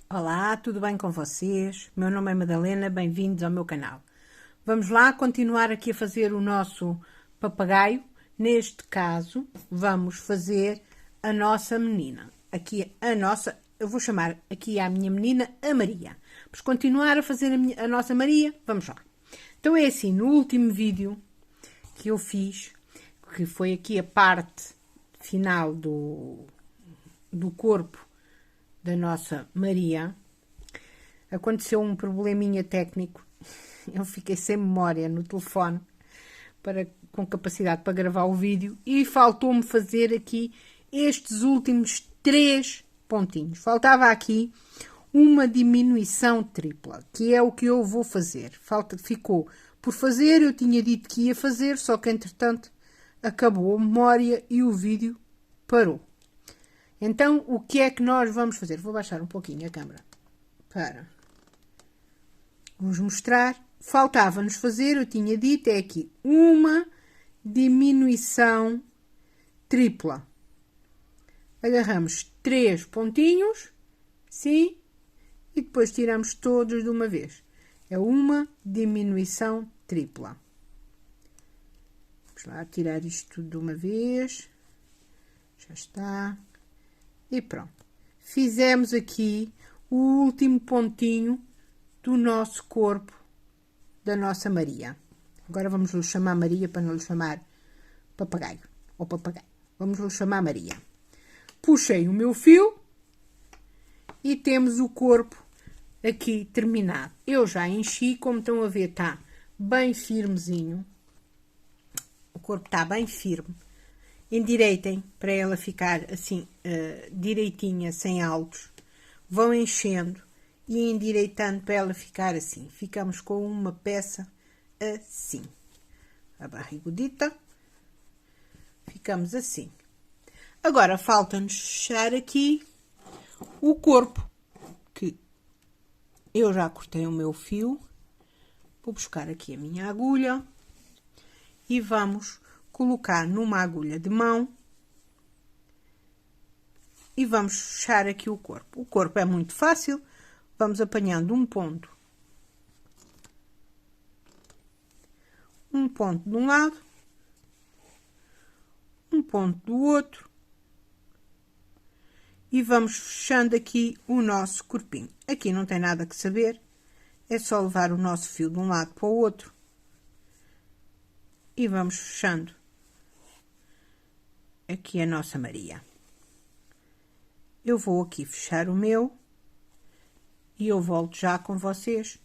Olá, tudo bem com vocês? Meu nome é Madalena, bem-vindos ao meu canal. Vamos lá continuar aqui a fazer o nosso papagaio. Neste caso, vamos fazer a nossa menina. Aqui eu vou chamar aqui a minha menina a Maria. Vamos continuar a fazer a nossa Maria, vamos lá. Então é assim, no último vídeo que eu fiz, que foi aqui a parte final do corpo da nossa Maria, aconteceu um probleminha técnico. Eu fiquei sem memória no telefone com capacidade para gravar o vídeo e faltou-me fazer aqui estes últimos 3 pontinhos. Faltava aqui uma diminuição tripla, que é o que eu vou fazer. Ficou por fazer, eu tinha dito que ia fazer, só que entretanto acabou a memória e o vídeo parou. Então, o que é que nós vamos fazer? Vou baixar um pouquinho a câmera para vos mostrar. Faltava-nos fazer, eu tinha dito, é aqui uma diminuição tripla. Agarramos 3 pontinhos, sim, e depois tiramos todos de uma vez. É uma diminuição tripla. Vamos lá tirar isto tudo de uma vez. Já está. E pronto, fizemos aqui o último pontinho do nosso corpo, da nossa Maria. Agora vamos lhe chamar Maria para não lhe chamar papagaio ou papagaio. Vamos lhe chamar Maria. Puxei o meu fio e temos o corpo aqui terminado. Eu já enchi, como estão a ver, está bem firmezinho. O corpo está bem firme. Endireitem para ela ficar assim, direitinha, sem altos. Vão enchendo e endireitando para ela ficar assim. Ficamos com uma peça assim. A barrigudita. Ficamos assim. Agora, falta-nos fechar aqui o corpo, que eu já cortei o meu fio. Vou buscar aqui a minha agulha e vamos colocar numa agulha de mão e vamos fechar aqui o corpo. O corpo é muito fácil, vamos apanhando um ponto de um lado, um ponto do outro e vamos fechando aqui o nosso corpinho. Aqui não tem nada que saber, é só levar o nosso fio de um lado para o outro e vamos fechando aqui a nossa Maria. Eu vou aqui fechar o meu e eu volto já com vocês,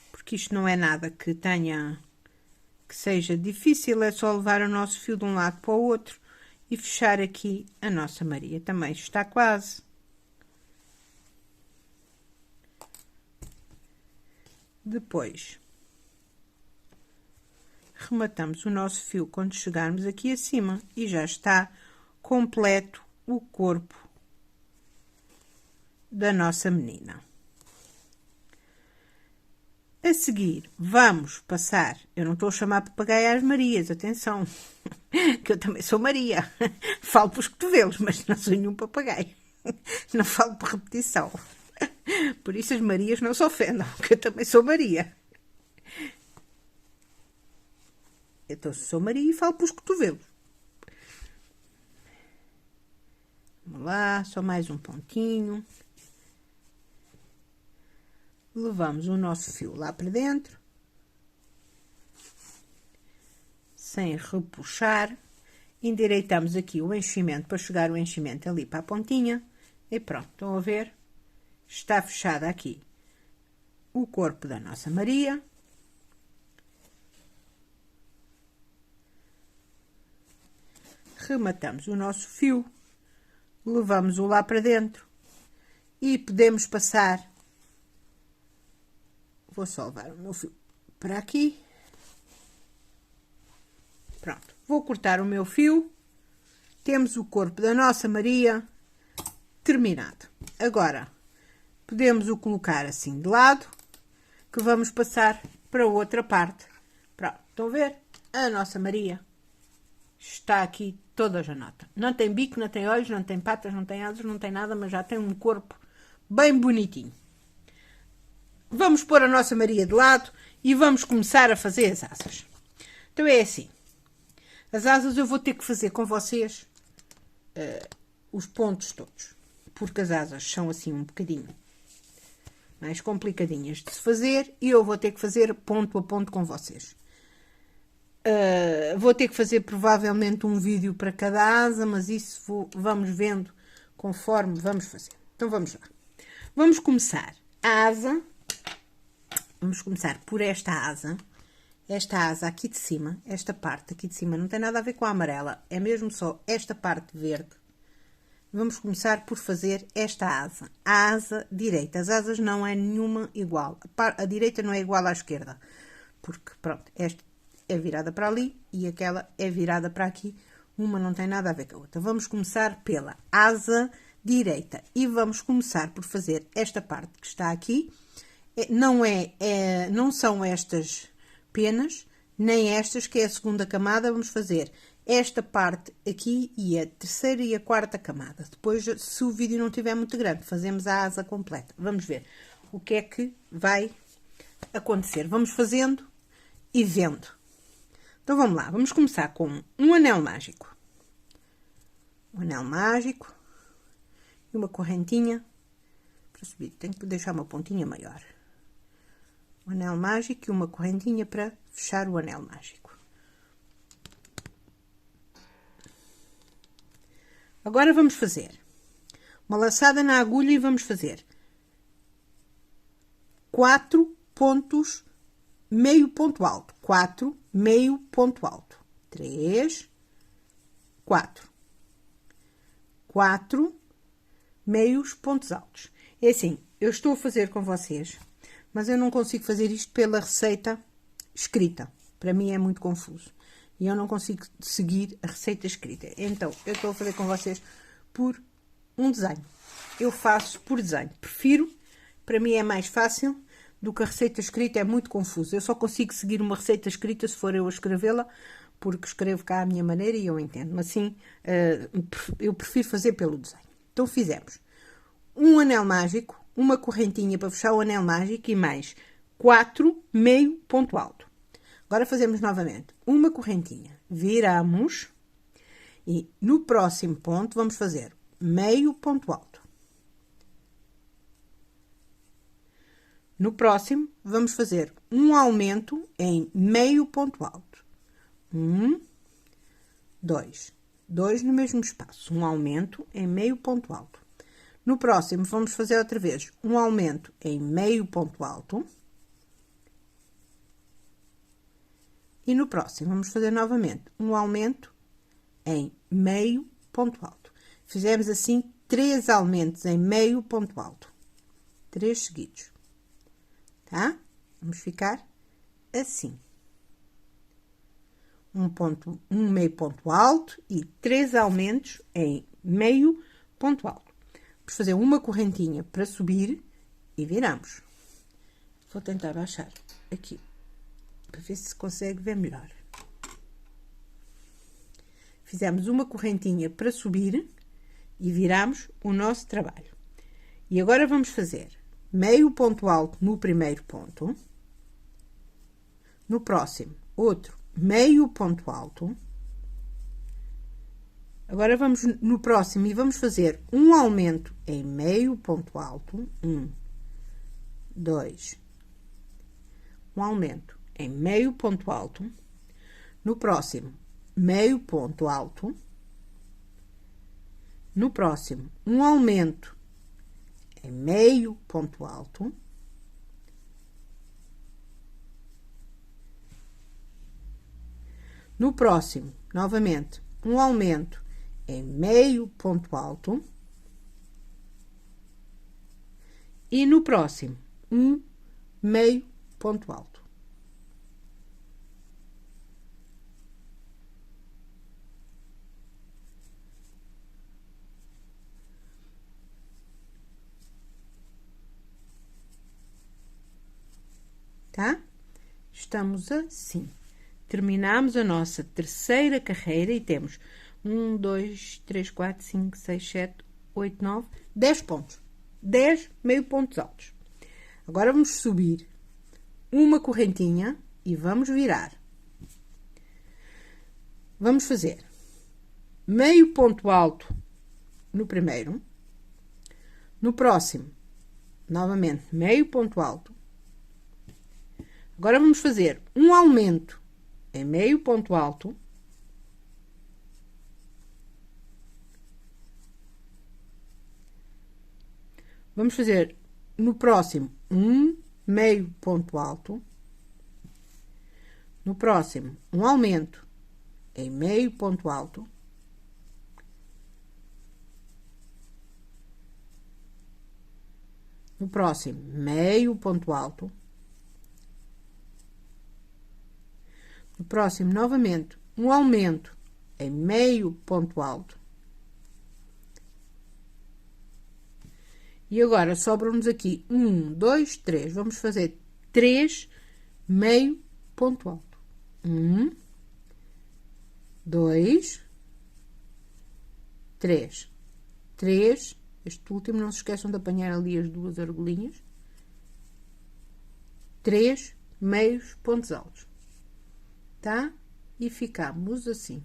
porque isto não é nada que seja difícil, é só levar o nosso fio de um lado para o outro e fechar aqui a nossa Maria. Também está quase. Depois rematamos o nosso fio quando chegarmos aqui acima e já está completo o corpo da nossa menina. A seguir, vamos passar, eu não estou a chamar papagaio às Marias, atenção, que eu também sou Maria, falo pelos cotovelos, mas não sou nenhum papagaio, não falo por repetição, por isso as Marias não se ofendam, que eu também sou Maria. Então, sou Maria e falo pelos cotovelos. Vamos lá, só mais um pontinho. Levamos o nosso fio lá para dentro. Sem repuxar. Endireitamos aqui o enchimento para chegar o enchimento ali para a pontinha. E pronto, estão a ver? Está fechado aqui o corpo da nossa Maria. Rematamos o nosso fio, levamos-o lá para dentro e podemos passar. Vou só levar o meu fio para aqui. Pronto, vou cortar o meu fio. Temos o corpo da nossa Maria terminado. Agora, podemos o colocar assim de lado, que vamos passar para outra parte. Pronto, estão a ver? A nossa Maria está aqui toda já nota. Não tem bico, não tem olhos, não tem patas, não tem asas, não tem nada, mas já tem um corpo bem bonitinho. Vamos pôr a nossa Maria de lado e vamos começar a fazer as asas. Então é assim. As asas eu vou ter que fazer com vocês os pontos todos. Porque as asas são assim um bocadinho mais complicadinhas de se fazer e eu vou ter que fazer ponto a ponto com vocês. Vou ter que fazer provavelmente um vídeo para cada asa, mas isso vamos vendo conforme vamos fazer. Então vamos lá. Vamos começar a asa. Vamos começar por esta asa. Esta asa aqui de cima, esta parte aqui de cima não tem nada a ver com a amarela, é mesmo só esta parte verde. Vamos começar por fazer esta asa, a asa direita. As asas não é nenhuma igual. A direita não é igual à esquerda, porque pronto, esta é virada para ali e aquela é virada para aqui. Uma não tem nada a ver com a outra. Vamos começar pela asa direita e vamos começar por fazer esta parte que está aqui. Não são estas penas, nem estas, que é a segunda camada. Vamos fazer esta parte aqui e a terceira e a quarta camada. Depois, se o vídeo não estiver muito grande, fazemos a asa completa. Vamos ver o que é que vai acontecer. Vamos fazendo e vendo. Então, vamos lá. Vamos começar com um anel mágico. Um anel mágico e uma correntinha para subir. Tenho que deixar uma pontinha maior. Um anel mágico e uma correntinha para fechar o anel mágico. Agora vamos fazer uma laçada na agulha e vamos fazer 4 pontos, meio ponto alto. 4, meio ponto alto. 3, 4. 4 meios pontos altos. É assim, eu estou a fazer com vocês, mas eu não consigo fazer isto pela receita escrita. Para mim é muito confuso. E eu não consigo seguir a receita escrita. Então, eu estou a fazer com vocês por um desenho. Eu faço por desenho. Prefiro, para mim é mais fácil do que a receita escrita, é muito confuso. Eu só consigo seguir uma receita escrita se for eu a escrevê-la, porque escrevo cá à minha maneira e eu entendo. Mas assim, eu prefiro fazer pelo desenho. Então, fizemos um anel mágico, uma correntinha para fechar o anel mágico e mais 4 meio ponto alto. Agora fazemos novamente uma correntinha, viramos e no próximo ponto vamos fazer meio ponto alto. No próximo vamos fazer um aumento em meio ponto alto. 1, 2, 2 no mesmo espaço, um aumento em meio ponto alto. No próximo vamos fazer outra vez um aumento em meio ponto alto. E no próximo, vamos fazer novamente um aumento em meio ponto alto. Fizemos assim 3 aumentos em meio ponto alto. 3 seguidos. Tá? Vamos ficar assim. Um meio ponto alto e 3 aumentos em meio ponto alto. Vamos fazer uma correntinha para subir e viramos. Vou tentar baixar aqui, para ver se consegue ver melhor. Fizemos uma correntinha para subir e viramos o nosso trabalho. E agora vamos fazer meio ponto alto no primeiro ponto. No próximo, outro meio ponto alto. Agora vamos no próximo e vamos fazer um aumento em meio ponto alto. 1, 2. Um aumento em meio ponto alto. No próximo, meio ponto alto. No próximo, um aumento em meio ponto alto. No próximo, novamente, um aumento em meio ponto alto. E no próximo, um meio ponto alto. Tá? Estamos assim. Terminamos a nossa terceira carreira e temos 1, 2, 3, 4, 5, 6, 7, 8, 9, 10 pontos. 10 meio pontos altos. Agora vamos subir uma correntinha e vamos virar. Vamos fazer meio ponto alto no primeiro. No próximo, novamente, meio ponto alto. Agora vamos fazer um aumento em meio ponto alto. Vamos fazer no próximo um meio ponto alto. No próximo, um aumento em meio ponto alto. No próximo, meio ponto alto. No próximo, novamente, um aumento em meio ponto alto. E agora, sobram-nos aqui 1, 2, 3. Vamos fazer 3 meio ponto alto. 1, 2, 3. 3. Este último, não se esqueçam de apanhar ali as duas argolinhas. 3 meios pontos altos. Tá? E ficamos assim.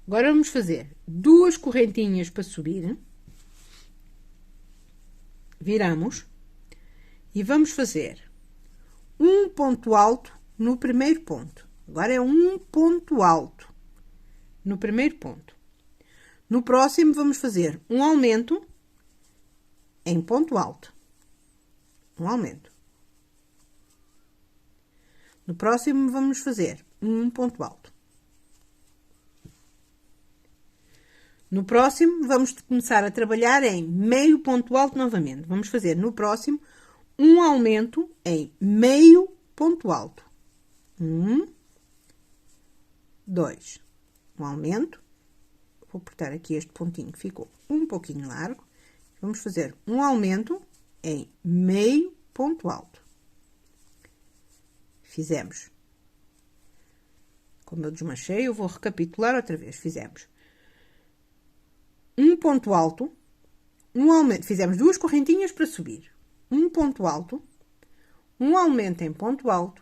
Agora vamos fazer duas correntinhas para subir. Viramos. E vamos fazer um ponto alto no primeiro ponto. Agora é um ponto alto no primeiro ponto. No próximo, vamos fazer um aumento em ponto alto. Um aumento. No próximo, vamos fazer um ponto alto. No próximo, vamos começar a trabalhar em meio ponto alto novamente. Vamos fazer no próximo um aumento em meio ponto alto. 1, 2. Um aumento. Vou apertar aqui este pontinho que ficou um pouquinho largo. Vamos fazer um aumento em meio ponto alto. Fizemos. Como eu desmanchei, eu vou recapitular outra vez. Fizemos um ponto alto, um aumento. Fizemos duas correntinhas para subir. Um ponto alto, um aumento em ponto alto,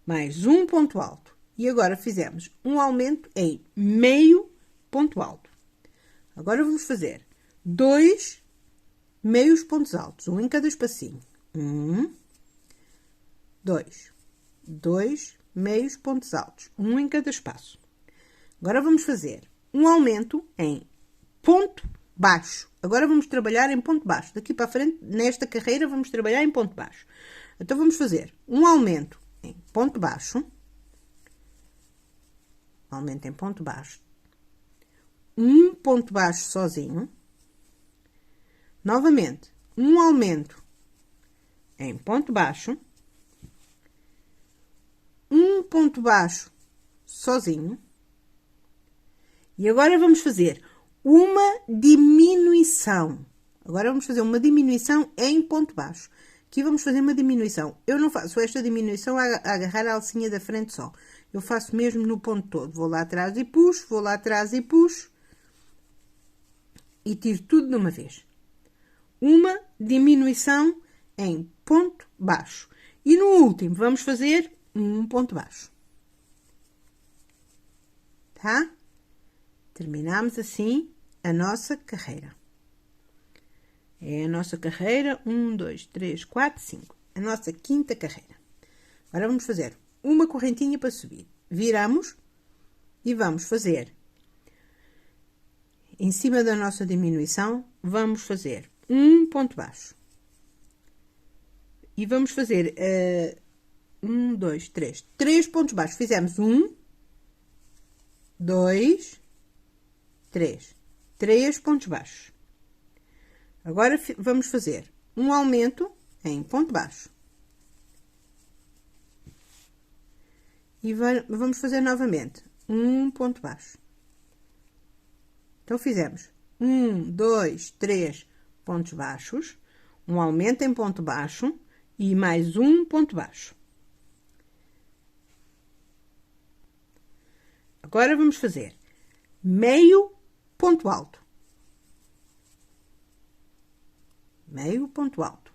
mais um ponto alto. E agora fizemos um aumento em meio ponto alto. Agora vamos fazer 2 meios pontos altos, um em cada espacinho. 1, 2. 2 meios pontos altos, um em cada espaço. Agora vamos fazer um aumento em ponto baixo. Agora vamos trabalhar em ponto baixo. Daqui para a frente, nesta carreira, vamos trabalhar em ponto baixo. Então, vamos fazer um aumento em ponto baixo. Aumento em ponto baixo. Um ponto baixo sozinho. Novamente, um aumento em ponto baixo. Um ponto baixo sozinho. E agora vamos fazer uma diminuição. Agora vamos fazer uma diminuição em ponto baixo. Aqui vamos fazer uma diminuição. Eu não faço esta diminuição a agarrar a alcinha da frente só. Eu faço mesmo no ponto todo. Vou lá atrás e puxo, vou lá atrás e puxo. E tiro tudo de uma vez. Uma diminuição em ponto baixo. E no último vamos fazer um ponto baixo. Tá? Terminamos assim a nossa carreira. É a nossa carreira 1, 2, 3, 4, 5. A nossa quinta carreira. Agora vamos fazer uma correntinha para subir. Viramos e vamos fazer em cima da nossa diminuição, vamos fazer um ponto baixo. E vamos fazer 1, 2, 3. 3 pontos baixos. Fizemos 1, 2, 3. 3 pontos baixos. Agora vamos fazer um aumento em ponto baixo. E vamos fazer novamente um ponto baixo. Então, fizemos 1, 2, 3 pontos baixos, um aumento em ponto baixo e mais um ponto baixo. Agora, vamos fazer meio ponto alto. meio ponto alto.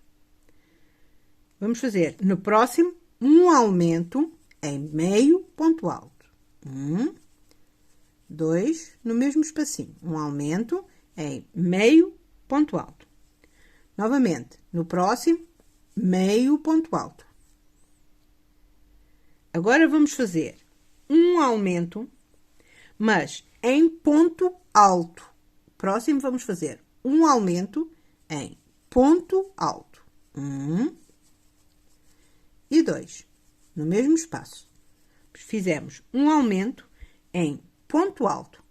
Vamos fazer no próximo um aumento em meio ponto alto. 1, 2, no mesmo espacinho, um aumento em meio ponto alto. Novamente, no próximo, meio ponto alto. Agora vamos fazer um aumento, mas em ponto alto. Próximo, vamos fazer um aumento em ponto alto. 1 e 2, no mesmo espaço. Fizemos um aumento em ponto alto.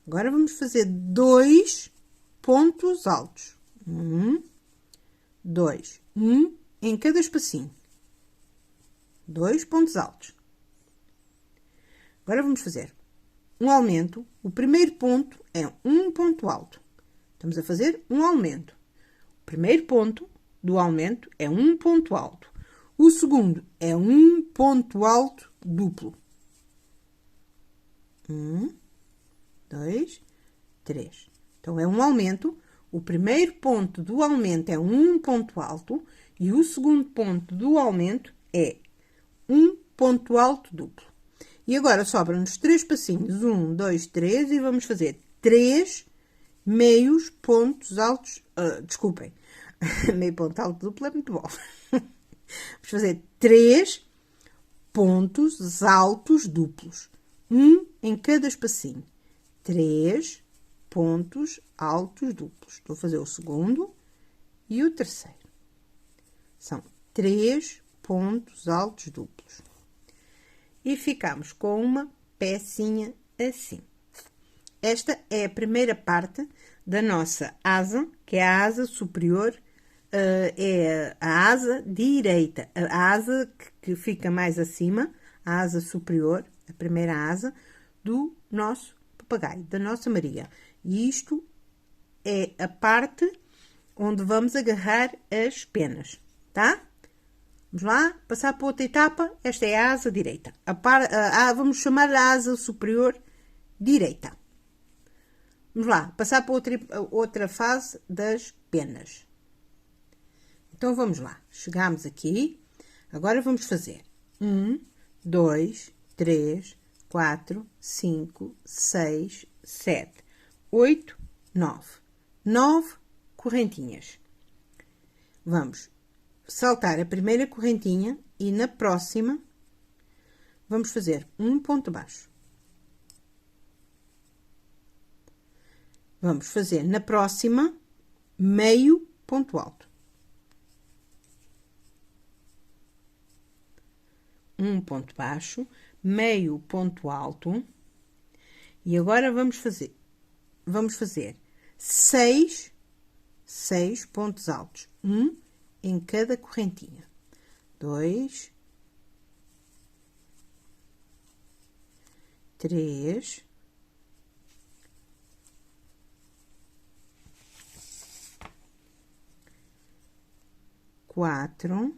Agora vamos fazer 2 pontos altos. 1, 2, 1 em cada espacinho. 2 pontos altos. Agora vamos fazer um aumento. O primeiro ponto é um ponto alto. Estamos a fazer um aumento. O primeiro ponto do aumento é um ponto alto. O segundo é um ponto alto duplo. 1, 2, 3. Então, é um aumento. O primeiro ponto do aumento é um ponto alto e o segundo ponto do aumento é um ponto alto duplo. E agora sobram-nos 3 passinhos. 1, 2, 3 e vamos fazer 3 meios pontos altos. Desculpem, meio ponto alto duplo é muito bom. Vamos fazer 3 pontos altos duplos. Um em cada espacinho. 3 pontos altos duplos. Estou a fazer o segundo e o terceiro. São 3 pontos altos duplos. E ficamos com uma pecinha assim. Esta é a primeira parte da nossa asa, que é a asa superior, é a asa direita. A asa que fica mais acima, a asa superior, a primeira asa do nosso papagaio, da nossa Maria. E isto é a parte onde vamos agarrar as penas, tá? Vamos lá, passar para outra etapa. Esta é a asa direita. Vamos chamar a asa superior direita. Vamos lá, passar para outra fase das penas. Então, vamos lá. Chegamos aqui. Agora, vamos fazer 1, 2, 3, 4, 5, 6, 7, 8, 9. 9 correntinhas. Vamos saltar a primeira correntinha e na próxima vamos fazer um ponto baixo. Vamos fazer na próxima meio ponto alto. Um ponto baixo, meio ponto alto. E agora vamos fazer 6 pontos altos. Um em cada correntinha. 2, 3, 4,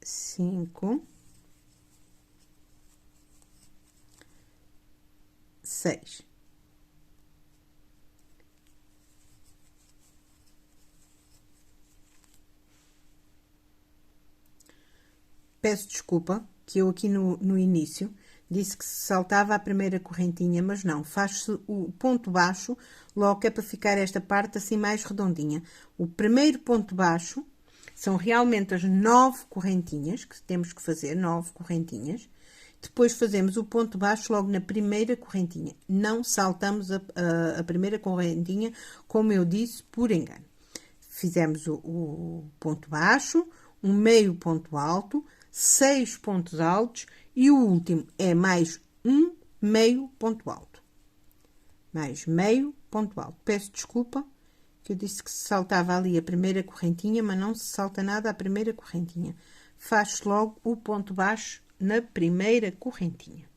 5, 6. Peço desculpa que eu aqui no início disse que se saltava a primeira correntinha, mas não, faz-se o ponto baixo, logo que é para ficar esta parte assim mais redondinha. O primeiro ponto baixo são realmente as 9 correntinhas, que temos que fazer, 9 correntinhas. Depois fazemos o ponto baixo logo na primeira correntinha. Não saltamos a primeira correntinha, como eu disse, por engano. Fizemos o ponto baixo, um meio ponto alto, 6 pontos altos e o último é mais um meio ponto alto. Mais meio ponto alto. Peço desculpa que eu disse que se saltava ali a primeira correntinha, mas não se salta nada a primeira correntinha. Faz logo o ponto baixo na primeira correntinha.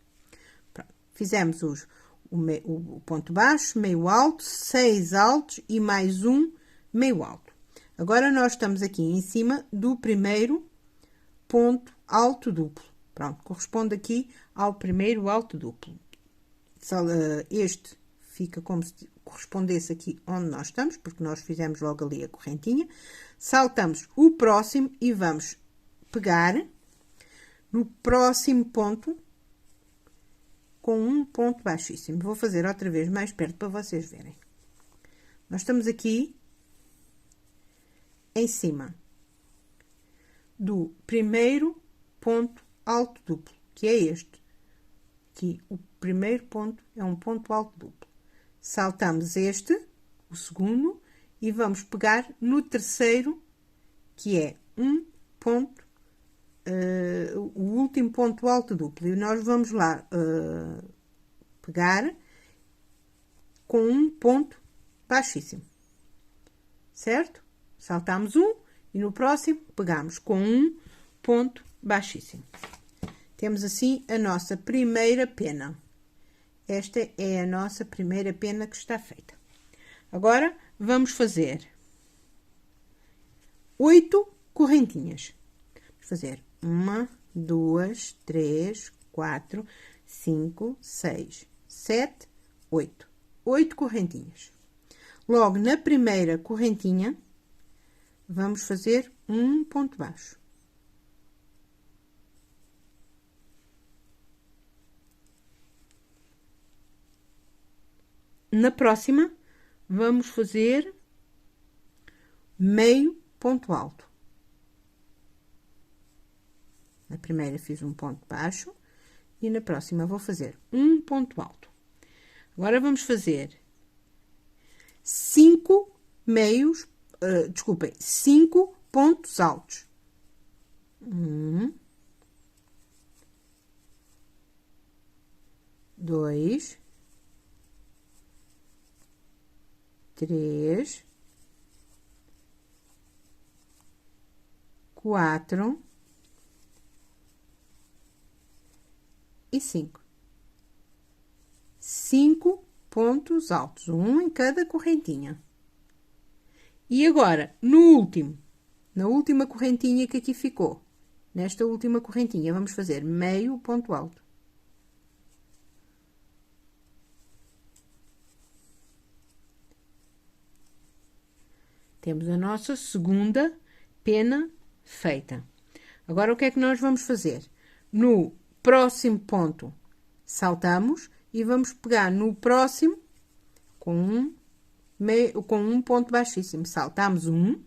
Pronto. Fizemos o ponto baixo, meio alto, 6 altos e mais um meio alto. Agora, nós estamos aqui em cima do primeiro ponto alto duplo. Pronto, corresponde aqui ao primeiro alto duplo. este fica como se correspondesse aqui onde nós estamos, porque nós fizemos logo ali a correntinha. Saltamos o próximo e vamos pegar no próximo ponto com um ponto baixíssimo. Vou fazer outra vez mais perto para vocês verem. Nós estamos aqui em cima do primeiro ponto alto duplo, que é este. Aqui, o primeiro ponto é um ponto alto duplo. Saltamos este, o segundo, e vamos pegar no terceiro, que é um ponto, o último ponto alto duplo. E nós vamos lá pegar com um ponto baixíssimo, certo? Saltamos um e no próximo pegamos com um ponto baixíssimo. Temos assim a nossa primeira pena. Esta é a nossa primeira pena que está feita. Agora, vamos fazer 8 correntinhas. Vamos fazer 1, 2, 3, 4, 5, 6, 7, 8. 8 correntinhas. Logo, na primeira correntinha, vamos fazer um ponto baixo. Na próxima, vamos fazer meio ponto alto. Na primeira fiz um ponto baixo e na próxima vou fazer um ponto alto. Agora vamos fazer 5 meios, desculpem, 5 pontos altos. 1, 2, 3, 4 e 5. 5 pontos altos, um em cada correntinha. E agora, na última correntinha que aqui ficou, nesta última correntinha, vamos fazer meio ponto alto. Temos a nossa segunda pena feita. Agora, o que é que nós vamos fazer? No próximo ponto, saltamos e vamos pegar no próximo com um ponto baixíssimo. Saltamos um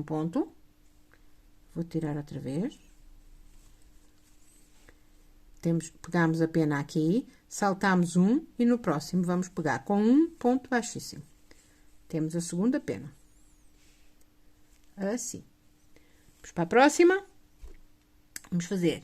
ponto. Vou tirar outra vez. Pegamos a pena aqui, saltamos um e no próximo vamos pegar com um ponto baixíssimo. Temos a segunda pena. Assim. Vamos para a próxima. Vamos fazer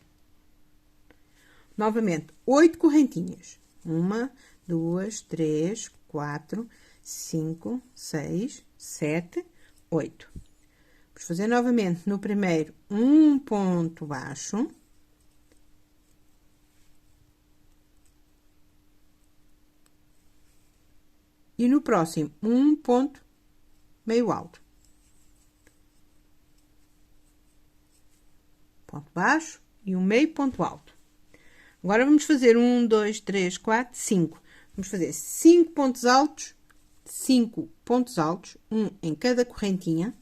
novamente 8 correntinhas. 1, 2, 3, 4, 5, 6, 7, 8. Vamos fazer novamente no primeiro um ponto baixo. E no próximo, um ponto meio alto. Ponto baixo e um meio ponto alto. Agora, vamos fazer 1, 2, 3, 4, 5. Vamos fazer 5 pontos altos, 5 pontos altos, um em cada correntinha.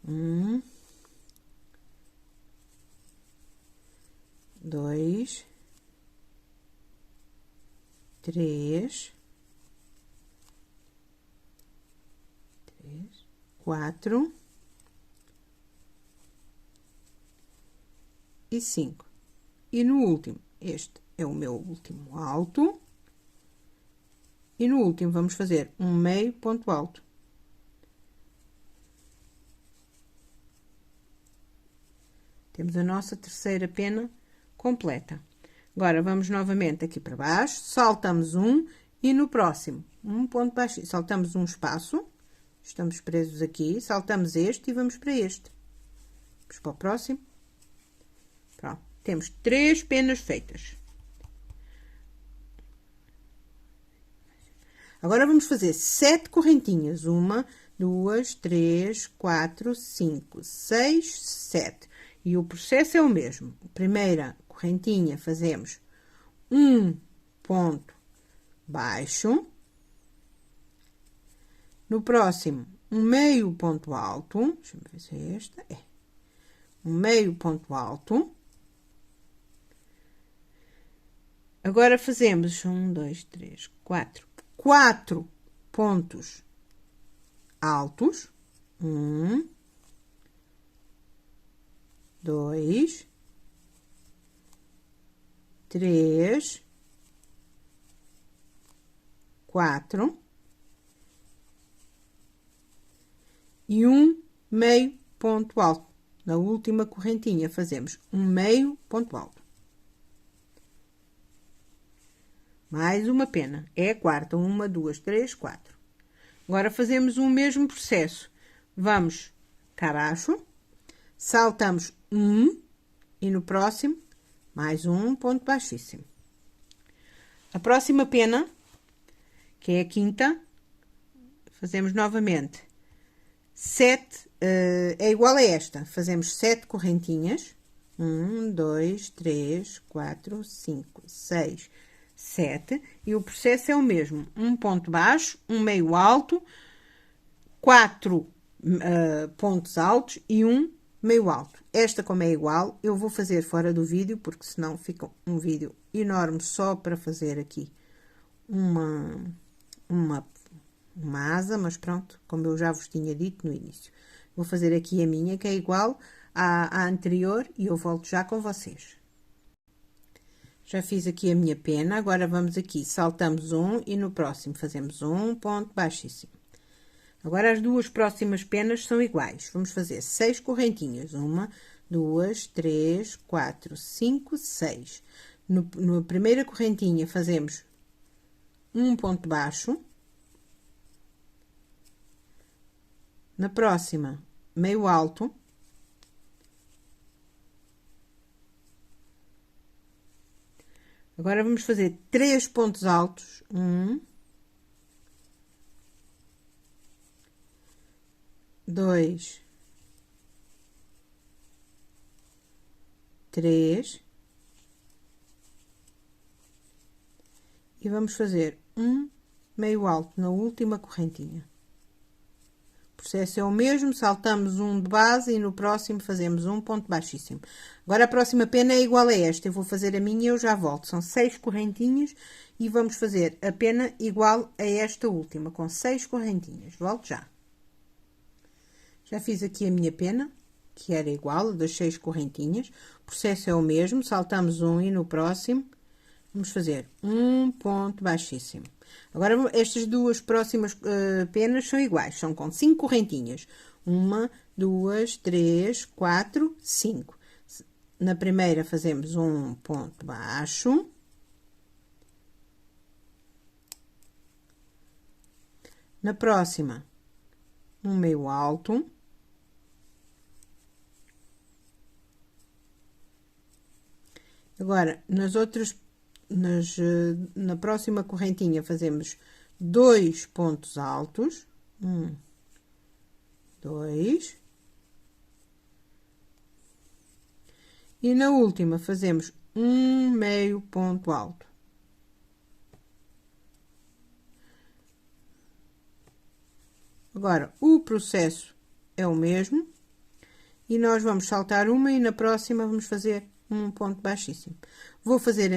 1, 2, 3, 4 e 5. E no último, este é o meu último alto. E no último, vamos fazer um meio ponto alto. Temos a nossa terceira pena completa. Agora, vamos novamente aqui para baixo, saltamos um e no próximo, um ponto baixo, saltamos um espaço. Estamos presos aqui, saltamos este e vamos para este. Vamos para o próximo. Pronto, temos 3 penas feitas. Agora, vamos fazer 7 correntinhas. 1, 2, 3, 4, 5, 6, 7. E o processo é o mesmo. Primeira correntinha, fazemos um ponto baixo. No próximo, um meio ponto alto. Deixa eu ver se é esta. É. Um meio ponto alto. Agora fazemos 1, 2, 3, 4. 4 pontos altos. 1, 2, 3, 4 e um meio ponto alto. Na última correntinha fazemos um meio ponto alto. Mais uma pena. É a quarta. 1, 2, 3, 4. Agora fazemos o mesmo processo. Vamos cá abaixo, saltamos um e no próximo mais um ponto baixíssimo. A próxima pena, que é a quinta, fazemos novamente 7, é igual a esta. Fazemos 7 correntinhas. 1, 2, 3, 4, 5, 6, 7. E o processo é o mesmo. Um ponto baixo, um meio alto, 4 pontos altos e um meio alto. Esta, como é igual, eu vou fazer fora do vídeo, porque senão fica um vídeo enorme só para fazer aqui uma asa, mas pronto, como eu já vos tinha dito no início. Vou fazer aqui a minha, que é igual à anterior, e eu volto já com vocês. Já fiz aqui a minha pena, agora vamos aqui, saltamos um e no próximo fazemos um ponto baixíssimo. Agora, as duas próximas penas são iguais. Vamos fazer 6 correntinhas. 1, 2, 3, 4, 5, 6. Na primeira correntinha, fazemos um ponto baixo. Na próxima, meio alto. Agora, vamos fazer 3 pontos altos. 1, 2, 3 e vamos fazer um meio alto na última correntinha. O processo é o mesmo, saltamos um de base e no próximo fazemos um ponto baixíssimo. Agora a próxima pena é igual a esta, eu vou fazer a minha e eu já volto. São 6 correntinhas e vamos fazer a pena igual a esta última, com 6 correntinhas. Volto já. Já fiz aqui a minha pena, que era igual a das 6 correntinhas. O processo é o mesmo, saltamos um e no próximo vamos fazer um ponto baixíssimo. Agora, estas duas próximas penas são iguais, são com 5 correntinhas. 1, 2, 3, 4, 5. Na primeira fazemos um ponto baixo. Na próxima, um meio alto. Agora, na próxima correntinha fazemos 2 pontos altos. 1, 2. E na última fazemos um meio ponto alto. Agora, o processo é o mesmo. E nós vamos saltar uma e na próxima vamos fazer um ponto baixíssimo. Vou fazer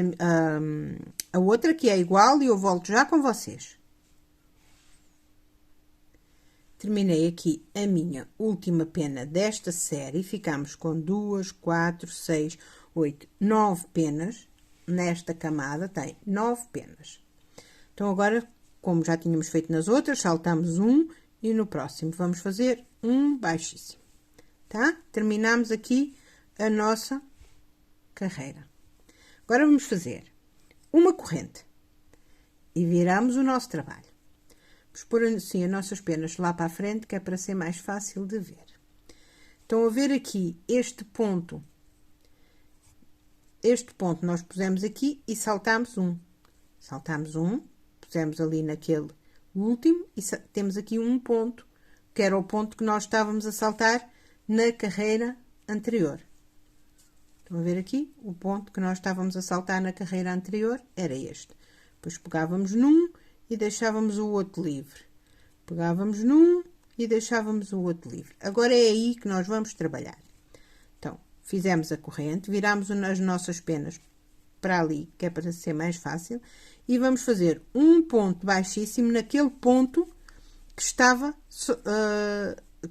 a outra que é igual e eu volto já com vocês. Terminei aqui a minha última pena desta série. Ficamos com 2, 4, 6, 8, 9 penas. Nesta camada tem 9 penas. Então, agora, como já tínhamos feito nas outras, saltamos um e no próximo vamos fazer um baixíssimo. Tá? Terminamos aqui a nossa carreira. Agora, vamos fazer uma corrente e viramos o nosso trabalho. Vamos pôr assim as nossas penas lá para a frente, que é para ser mais fácil de ver. Estão a ver aqui este ponto. Este ponto nós pusemos aqui e saltamos um. Saltamos um, pusemos ali naquele último e temos aqui um ponto, que era o ponto que nós estávamos a saltar na carreira anterior. Estão a ver aqui? O ponto que nós estávamos a saltar na carreira anterior era este. Depois pegávamos num e deixávamos o outro livre. Pegávamos num e deixávamos o outro livre. Agora é aí que nós vamos trabalhar. Então, fizemos a corrente, viramos as nossas penas para ali, que é para ser mais fácil, e vamos fazer um ponto baixíssimo naquele ponto que estava,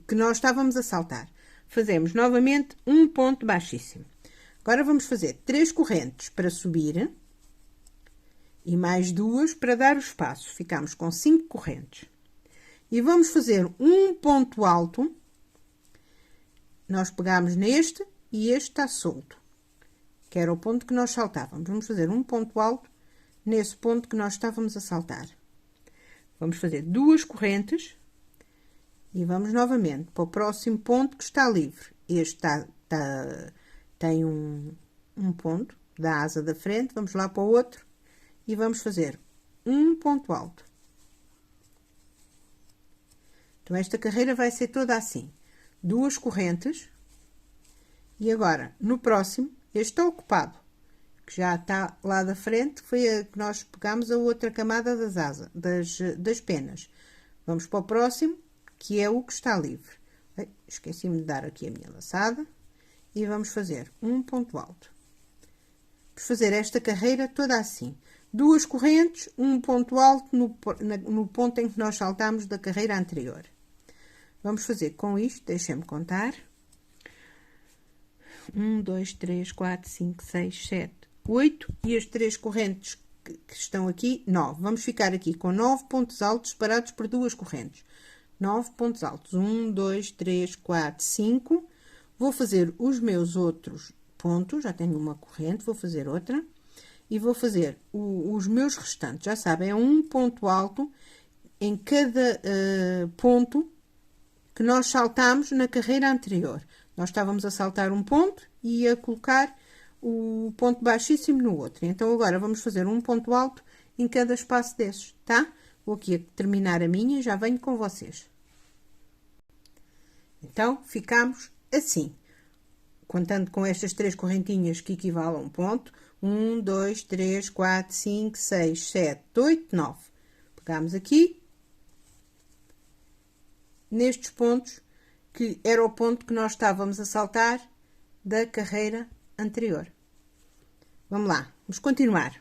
que nós estávamos a saltar. Fazemos novamente um ponto baixíssimo. Agora vamos fazer 3 correntes para subir e mais 2 para dar o espaço. Ficamos com 5 correntes. E vamos fazer um ponto alto. Nós pegamos neste e este está solto, que era o ponto que nós saltávamos. Vamos fazer um ponto alto nesse ponto que nós estávamos a saltar. Vamos fazer 2 correntes e vamos novamente para o próximo ponto que está livre. Este tem um ponto da asa da frente, vamos lá para o outro e vamos fazer um ponto alto. Então, esta carreira vai ser toda assim. 2 correntes. E agora, no próximo, este está ocupado, que já está lá da frente, que foi a que nós pegamos a outra camada das asas, das penas. Vamos para o próximo, que é o que está livre. Esqueci-me de dar aqui a minha laçada. E vamos fazer um ponto alto. Vamos fazer esta carreira toda assim. 2 correntes, um ponto alto no ponto em que nós saltamos da carreira anterior. Vamos fazer com isto, deixem-me contar. 1, 2, 3, 4, 5, 6, 7, 8. E as 3 correntes que estão aqui, 9. Vamos ficar aqui com 9 pontos altos separados por 2 correntes. 9 pontos altos. 1, 2, 3, 4, 5. Vou fazer os meus outros pontos. Já tenho uma corrente, vou fazer outra. E vou fazer os meus restantes. Já sabem, é um ponto alto em cada ponto que nós saltamos na carreira anterior. Nós estávamos a saltar um ponto e a colocar o ponto baixíssimo no outro. Então, agora vamos fazer um ponto alto em cada espaço desses, tá? Vou aqui terminar a minha e já venho com vocês. Então, ficamos assim. Contando com estas 3 correntinhas que equivalem a um ponto. 1, 2, 3, 4, 5, 6, 7, 8, 9. Pegamos aqui. Nestes pontos, que era o ponto que nós estávamos a saltar da carreira anterior. Vamos lá, vamos continuar.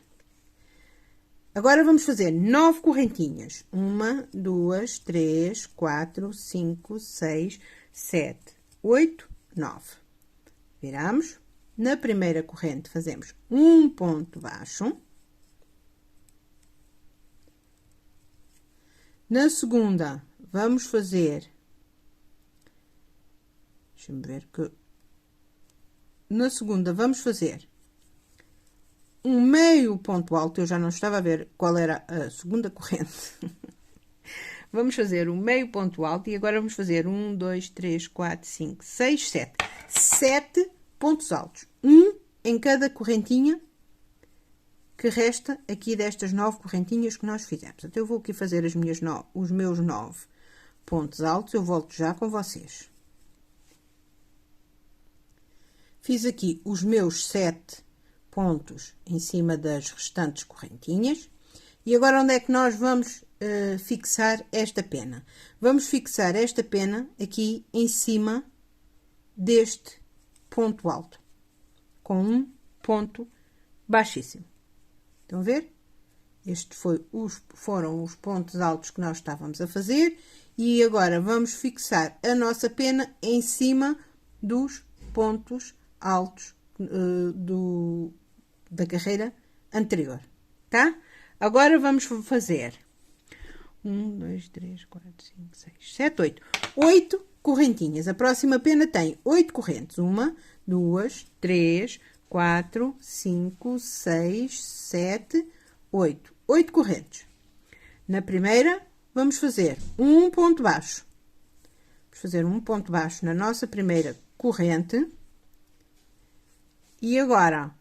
Agora vamos fazer 9 correntinhas. 1, 2, 3, 4, 5, 6, 7, 8, 9. Viramos. Na primeira corrente fazemos um ponto baixo. Na segunda, vamos fazer... Deixa-me ver que... Na segunda, vamos fazer um meio ponto alto. Eu já não estava a ver qual era a segunda corrente. Vamos fazer um meio ponto alto e agora vamos fazer 1, 2, 3, 4, 5, 6, 7. 7 pontos altos. Um em cada correntinha que resta aqui destas 9 correntinhas que nós fizemos. Então, eu vou aqui fazer os meus 9 pontos altos. Eu volto já com vocês. Fiz aqui os meus 7 pontos em cima das restantes correntinhas. E agora, onde é que nós vamos fixar esta pena? Vamos fixar esta pena aqui em cima deste ponto alto, com um ponto baixíssimo. Estão a ver? Estes foram os pontos altos que nós estávamos a fazer. E agora, vamos fixar a nossa pena em cima dos pontos altos da carreira anterior, tá? Agora vamos fazer 1, 2, 3, 4, 5, 6, 7, 8. 8 correntinhas. A próxima pena tem 8 correntes. 1, 2, 3, 4, 5, 6, 7, 8. 8 correntes. Na primeira, vamos fazer um ponto baixo. Vamos fazer um ponto baixo na nossa primeira corrente. E agora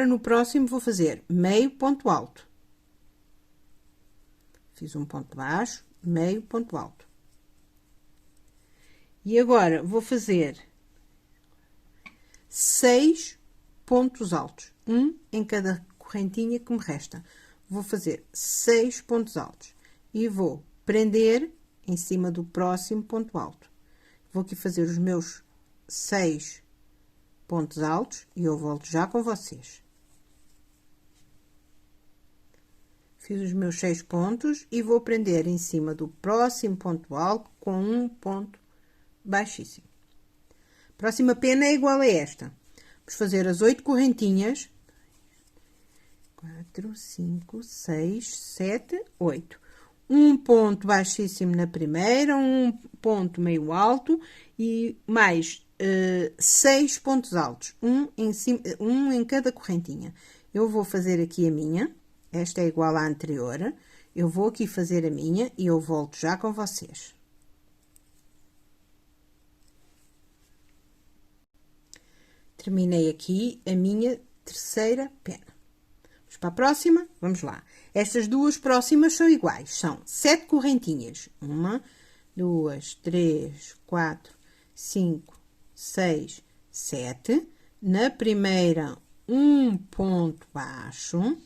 no próximo vou fazer meio ponto alto. Fiz um ponto baixo, meio ponto alto. E agora vou fazer 6 pontos altos, um em cada correntinha que me resta. Vou fazer 6 pontos altos e vou prender em cima do próximo ponto alto. Vou aqui fazer os meus 6 pontos altos e eu volto já com vocês. Fiz os meus 6 pontos e vou prender em cima do próximo ponto alto com um ponto baixíssimo. Próxima pena é igual a esta. Vamos fazer as 8 correntinhas. 4, 5, 6, 7, 8. Um ponto baixíssimo na primeira, um ponto meio alto e mais 6 pontos altos, um em cada correntinha. Eu vou fazer aqui a minha, esta é igual à anterior. Eu vou aqui fazer a minha e eu volto já com vocês. Terminei aqui a minha terceira pena. Vamos para a próxima? Vamos lá. Estas duas próximas são iguais. São 7 correntinhas. 1, 2, 3, 4, 5, 6, 7. Na primeira, um ponto baixo.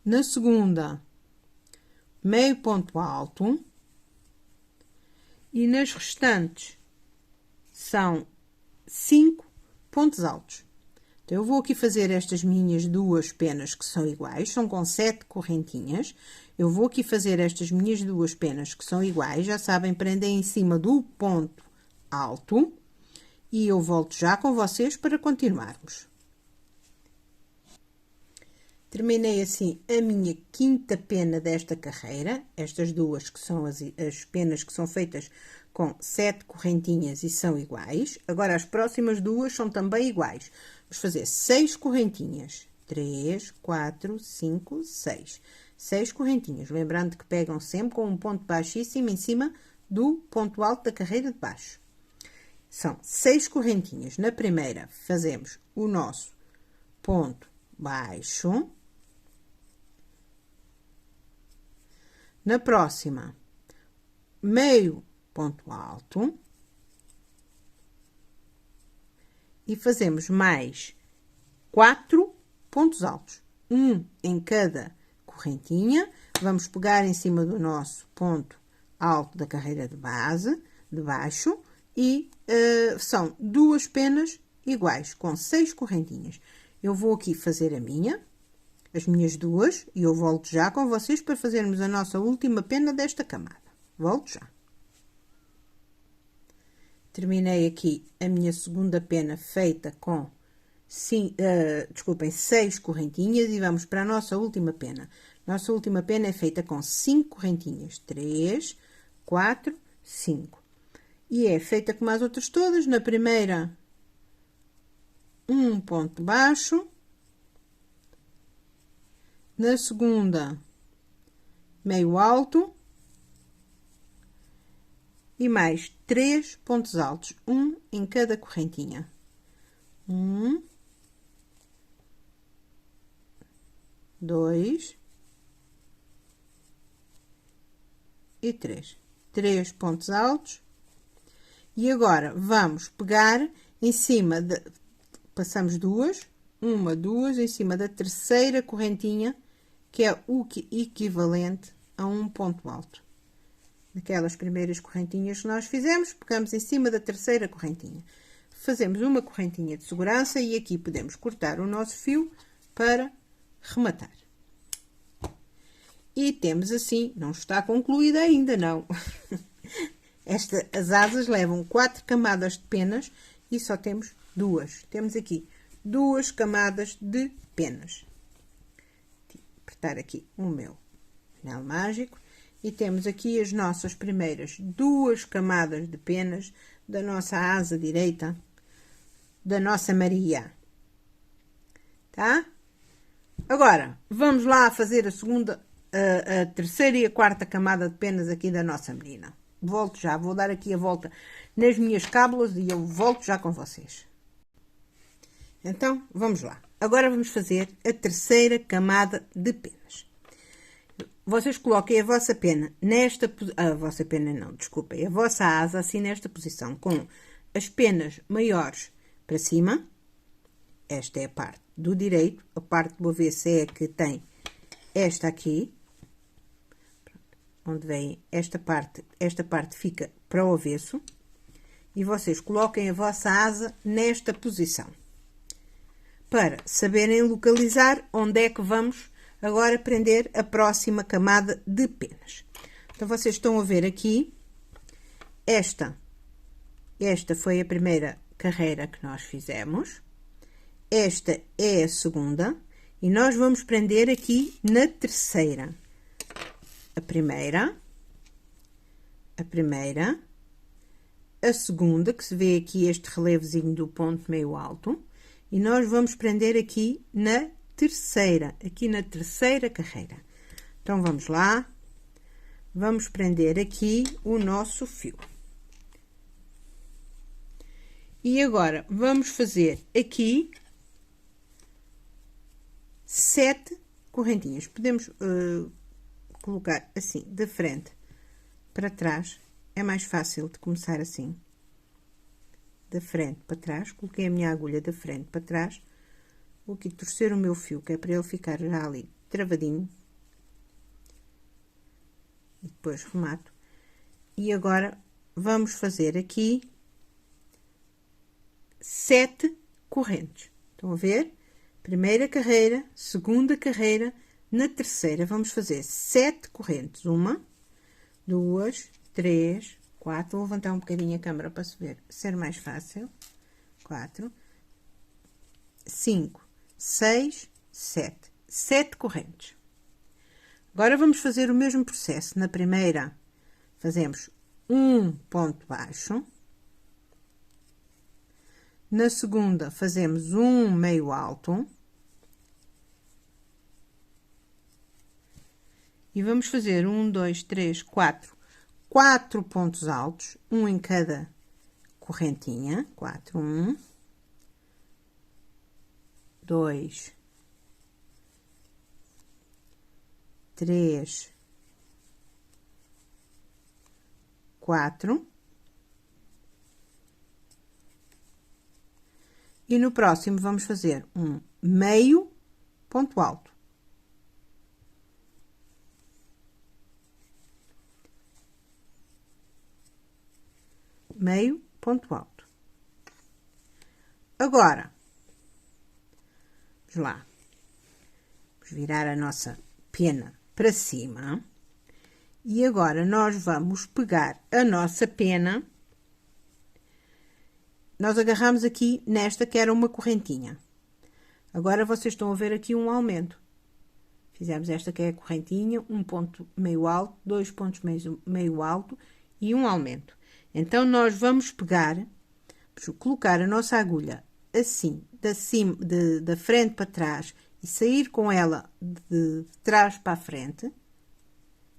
Na segunda, meio ponto alto. E nas restantes, são 5 pontos altos. Então, eu vou aqui fazer estas minhas duas penas que são iguais, são com 7 correntinhas. Eu vou aqui fazer estas minhas duas penas que são iguais, já sabem, prendem em cima do ponto alto. E eu volto já com vocês para continuarmos. Terminei assim a minha quinta pena desta carreira, estas duas que são as penas que são feitas com 7 correntinhas e são iguais. Agora, as próximas duas são também iguais. Vamos fazer 6 correntinhas. 3, 4, 5, 6. 6 correntinhas. Lembrando que pegam sempre com um ponto baixíssimo em cima do ponto alto da carreira de baixo. São 6 correntinhas. Na primeira, fazemos o nosso ponto baixo. Na próxima, meio ponto alto. E fazemos mais 4 pontos altos, um em cada correntinha. Vamos pegar em cima do nosso ponto alto da carreira de base, de baixo, e são duas penas iguais, com 6 correntinhas. Eu vou aqui fazer as minhas duas, e eu volto já com vocês para fazermos a nossa última pena desta camada. Volto já. Terminei aqui a minha segunda pena feita com 6 correntinhas e vamos para a nossa última pena. Nossa última pena é feita com 5 correntinhas. 3, 4, 5. E é feita como as outras todas. Na primeira, um ponto baixo. Na segunda, meio alto. E mais 3 pontos altos, um em cada correntinha. 1, 2 e 3. 3 pontos altos. E agora, vamos pegar em cima passamos uma, duas, em cima da terceira correntinha, que é o equivalente a um ponto alto. Aquelas primeiras correntinhas que nós fizemos, pegamos em cima da terceira correntinha. Fazemos uma correntinha de segurança e aqui podemos cortar o nosso fio para rematar. E temos assim, não está concluída ainda, não. As asas levam 4 camadas de penas e só temos 2. Temos aqui 2 camadas de penas. Vou apertar aqui o meu anel mágico. E temos aqui as nossas primeiras 2 camadas de penas da nossa asa direita, da nossa Maria. Tá? Agora, vamos lá fazer a segunda, a terceira e a quarta camada de penas aqui da nossa menina. Volto já, vou dar aqui a volta nas minhas cábulas e eu volto já com vocês. Então, vamos lá. Agora vamos fazer a terceira camada de penas. Vocês coloquem a vossa pena nesta... A vossa pena não, desculpem. A vossa asa assim nesta posição, com as penas maiores para cima. Esta é a parte do direito, a parte do avesso é a que tem esta aqui, onde vem esta parte fica para o avesso, e vocês coloquem a vossa asa nesta posição, para saberem localizar onde é que vamos agora prender a próxima camada de penas. Então, vocês estão a ver aqui, esta foi a primeira carreira que nós fizemos, esta é a segunda, e nós vamos prender aqui na terceira. A primeira, a segunda, que se vê aqui este relevozinho do ponto meio alto, e nós vamos prender aqui na terceira, carreira. Então, vamos lá, vamos prender aqui o nosso fio. E agora, vamos fazer aqui 7 correntinhas. Podemos colocar assim, de frente para trás, é mais fácil de começar assim. Da frente para trás, coloquei a minha agulha da frente para trás, vou aqui torcer o meu fio, que é para ele ficar já ali travadinho. E depois remato. E agora, vamos fazer aqui 7 correntes. Estão a ver? Primeira carreira, segunda carreira, na terceira vamos fazer 7 correntes. 1, 2, 3, 4. Vou levantar um bocadinho a câmera para se ver, ser mais fácil. 4, 5, 6, 7. 7 correntes. Agora, vamos fazer o mesmo processo. Na primeira, fazemos um ponto baixo. Na segunda, fazemos um meio alto. E vamos fazer 1, 2, 3, 4 pontos altos, um em cada correntinha. 4, 1, 2, 3, 4. E no próximo vamos fazer um meio ponto alto. Meio ponto alto. Agora, vamos lá. Vamos virar a nossa pena para cima. E agora, nós vamos pegar a nossa pena. Nós agarramos aqui nesta que era uma correntinha. Agora, vocês estão a ver aqui um aumento. Fizemos esta que é a correntinha, um ponto meio alto, 2 pontos meio alto e um aumento. Então, nós vamos pegar, colocar a nossa agulha assim, da frente para trás e sair com ela de trás para a frente.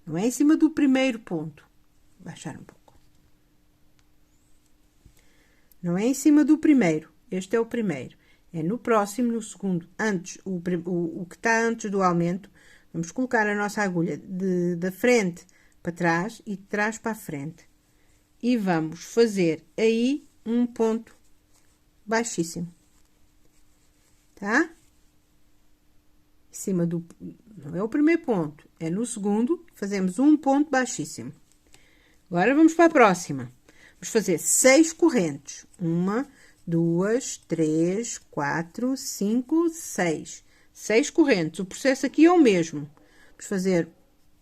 Não é em cima do primeiro ponto. Baixar um pouco. Não é em cima do primeiro. Este é o primeiro. É no próximo, no segundo, antes, o que está antes do aumento. Vamos colocar a nossa agulha da frente para trás e de trás para a frente. E vamos fazer aí um ponto baixíssimo. Tá? Em cima do... Não é o primeiro ponto, é no segundo, fazemos um ponto baixíssimo. Agora, vamos para a próxima. Vamos fazer 6 correntes. 1, 2, 3, 4, 5, 6. 6 correntes. O processo aqui é o mesmo. Vamos fazer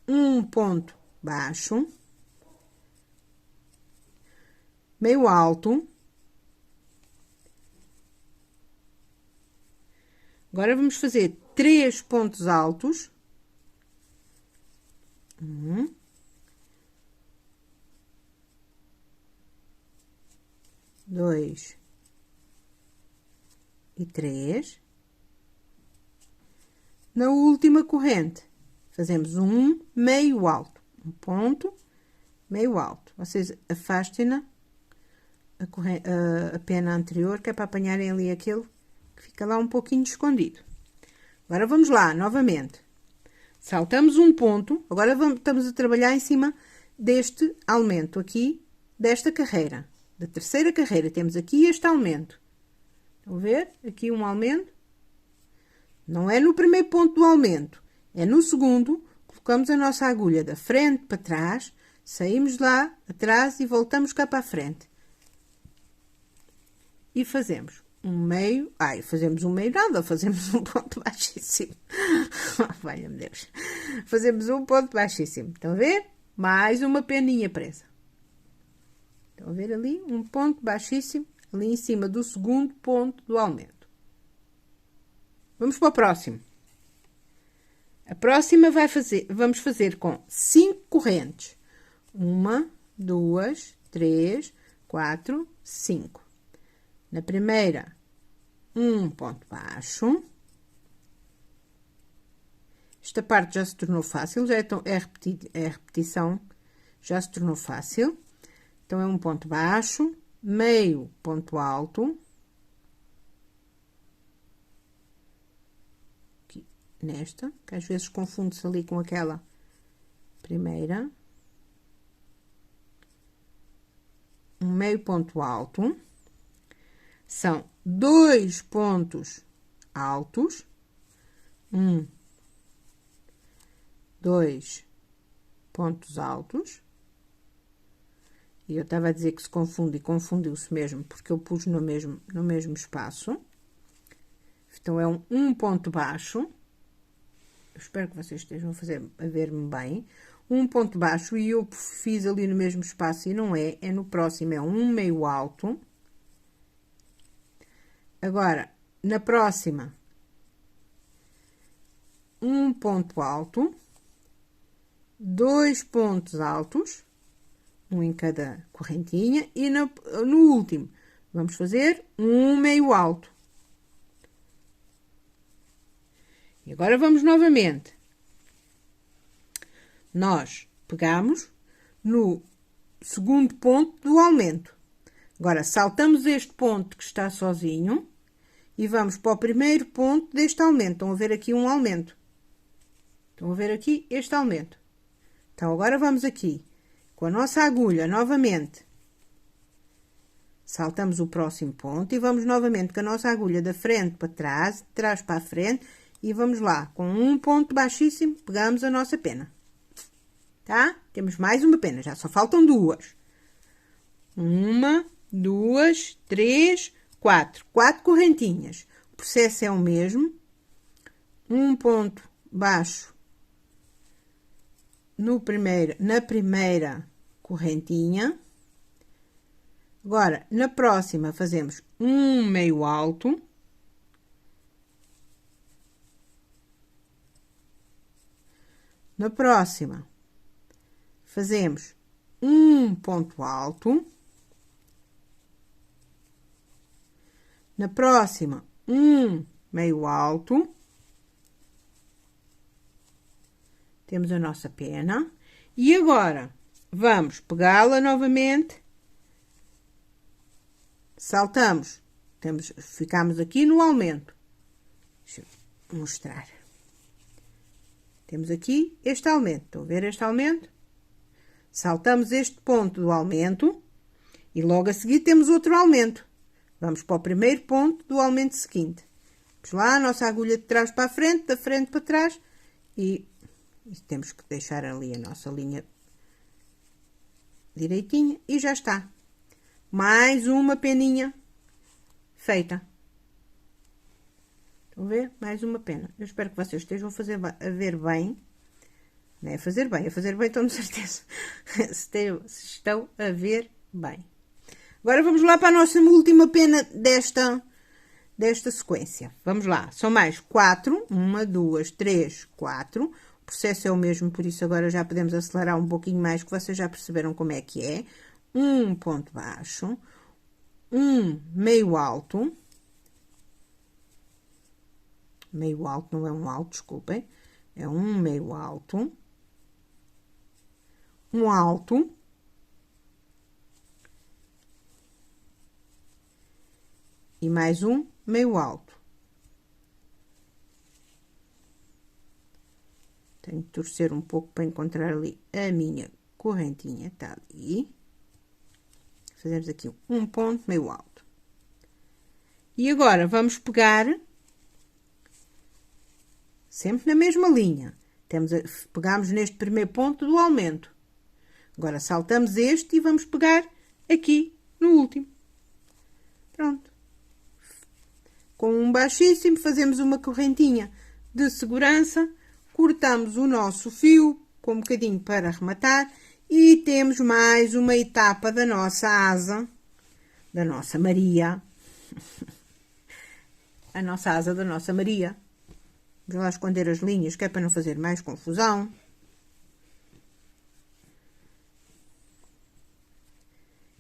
um ponto baixo. Meio alto. Agora, vamos fazer 3 pontos altos. 1, 2 e 3. Na última corrente, fazemos um meio alto, um ponto meio alto. Vocês afastem-na a pena anterior, que é para apanharem ali aquele que fica lá um pouquinho escondido. Agora, vamos lá, novamente. Saltamos um ponto, agora estamos a trabalhar em cima deste aumento aqui, desta carreira. da terceira carreira, temos aqui este aumento. Estão a ver? Aqui um aumento. Não é no primeiro ponto do aumento, é no segundo. Colocamos a nossa agulha da frente para trás, saímos lá atrás e voltamos cá para a frente. E fazemos um meio, fazemos um meio nada, fazemos um ponto baixíssimo. Valha-me Deus. Fazemos um ponto baixíssimo, estão a ver? Mais uma peninha presa. Estão a ver ali? Um ponto baixíssimo, ali em cima do segundo ponto do aumento. Vamos para o próximo. A próxima vamos fazer com 5 correntes. 1, 2, 3, 4, 5. Na primeira, um ponto baixo. Esta parte já se tornou fácil, já é repetição, já se tornou fácil. Então, é um ponto baixo, meio ponto alto. Aqui, nesta, que às vezes confunde-se ali com aquela primeira. Um meio ponto alto. São 2 pontos altos. 1, 2 pontos altos. E eu estava a dizer que se confunde, e confundiu-se mesmo, porque eu pus no mesmo espaço. Então, é um ponto baixo. Eu espero que vocês estejam a ver-me bem. Um ponto baixo, e eu fiz ali no mesmo espaço, e não é no próximo, é um meio alto. Agora, na próxima, um ponto alto, 2 pontos altos, um em cada correntinha, e no último, vamos fazer um meio alto. E agora vamos novamente. Nós pegamos no segundo ponto do aumento. Agora, saltamos este ponto que está sozinho e vamos para o primeiro ponto deste aumento. Estão a ver aqui um aumento. Estão a ver aqui este aumento. Então, agora vamos aqui, com a nossa agulha, novamente. Saltamos o próximo ponto e vamos novamente com a nossa agulha da frente para trás, de trás para a frente, e vamos lá, com um ponto baixíssimo, pegamos a nossa pena. Tá? Temos mais uma pena, já só faltam 2. 1, 2, 3, 4. 4 correntinhas. O processo é o mesmo. Um ponto baixo na primeira correntinha. Agora, na próxima, fazemos um meio alto. Na próxima, fazemos um ponto alto. Na próxima, um meio alto. Temos a nossa pena. E agora, vamos pegá-la novamente. Saltamos. Ficamos aqui no aumento. Deixa eu mostrar. Temos aqui este aumento. Estão a ver este aumento? Saltamos este ponto do aumento. E logo a seguir temos outro aumento. Vamos para o primeiro ponto do aumento seguinte. Vamos lá, a nossa agulha de trás para a frente, da frente para trás. E temos que deixar ali a nossa linha direitinha. E já está. Mais uma peninha feita. Estão a ver? Mais uma pena. Eu espero que vocês estejam a ver bem. Não é fazer bem, estou de certeza. Se estão a ver bem. Agora vamos lá para a nossa última pena desta sequência. Vamos lá, são mais 4. 1, 2, 3, 4. O processo é o mesmo, por isso agora já podemos acelerar um pouquinho mais, que vocês já perceberam como é que é. Um ponto baixo, um meio alto. Meio alto, não é um alto, desculpem. É um meio alto. Um alto. E mais um meio alto. Tenho que torcer um pouco para encontrar ali a minha correntinha, tá ali. Fazemos aqui um ponto meio alto. E agora, vamos pegar, sempre na mesma linha. Pegamos neste primeiro ponto do aumento. Agora, saltamos este e vamos pegar aqui no último. Pronto. Com um baixíssimo, fazemos uma correntinha de segurança, cortamos o nosso fio com um bocadinho para arrematar e temos mais uma etapa da nossa asa, da nossa Maria. A nossa asa da nossa Maria. Vou lá esconder as linhas, que é para não fazer mais confusão.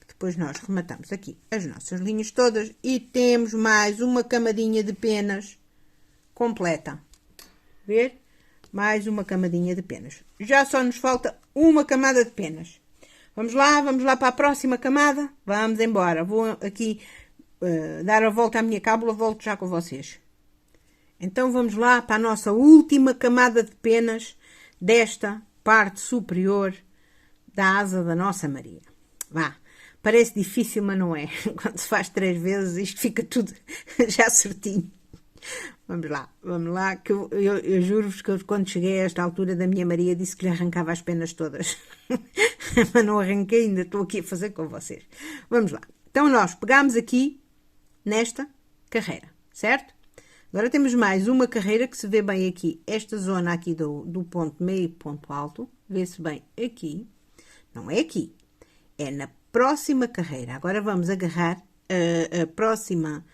Depois nós rematamos aqui as nossas linhas todas e temos mais uma camadinha de penas completa. Ver? Mais uma camadinha de penas. Já só nos falta uma camada de penas. Vamos lá para a próxima camada. Vamos embora. Vou aqui dar a volta à minha cábula, volto já com vocês. Então, vamos lá para a nossa última camada de penas desta parte superior da asa da nossa Maria. Vá, parece difícil, mas não é. Quando se faz 3 vezes, isto fica tudo já certinho. Vamos lá, que eu juro-vos que quando cheguei a esta altura da minha Maria, disse que lhe arrancava as penas todas. Mas não arranquei, ainda estou aqui a fazer com vocês. Vamos lá. Então, nós pegamos aqui nesta carreira, certo? Agora temos mais uma carreira que se vê bem aqui. Esta zona aqui do ponto meio ponto alto, vê-se bem aqui. Não é aqui, é na próxima carreira. Agora vamos agarrar a próxima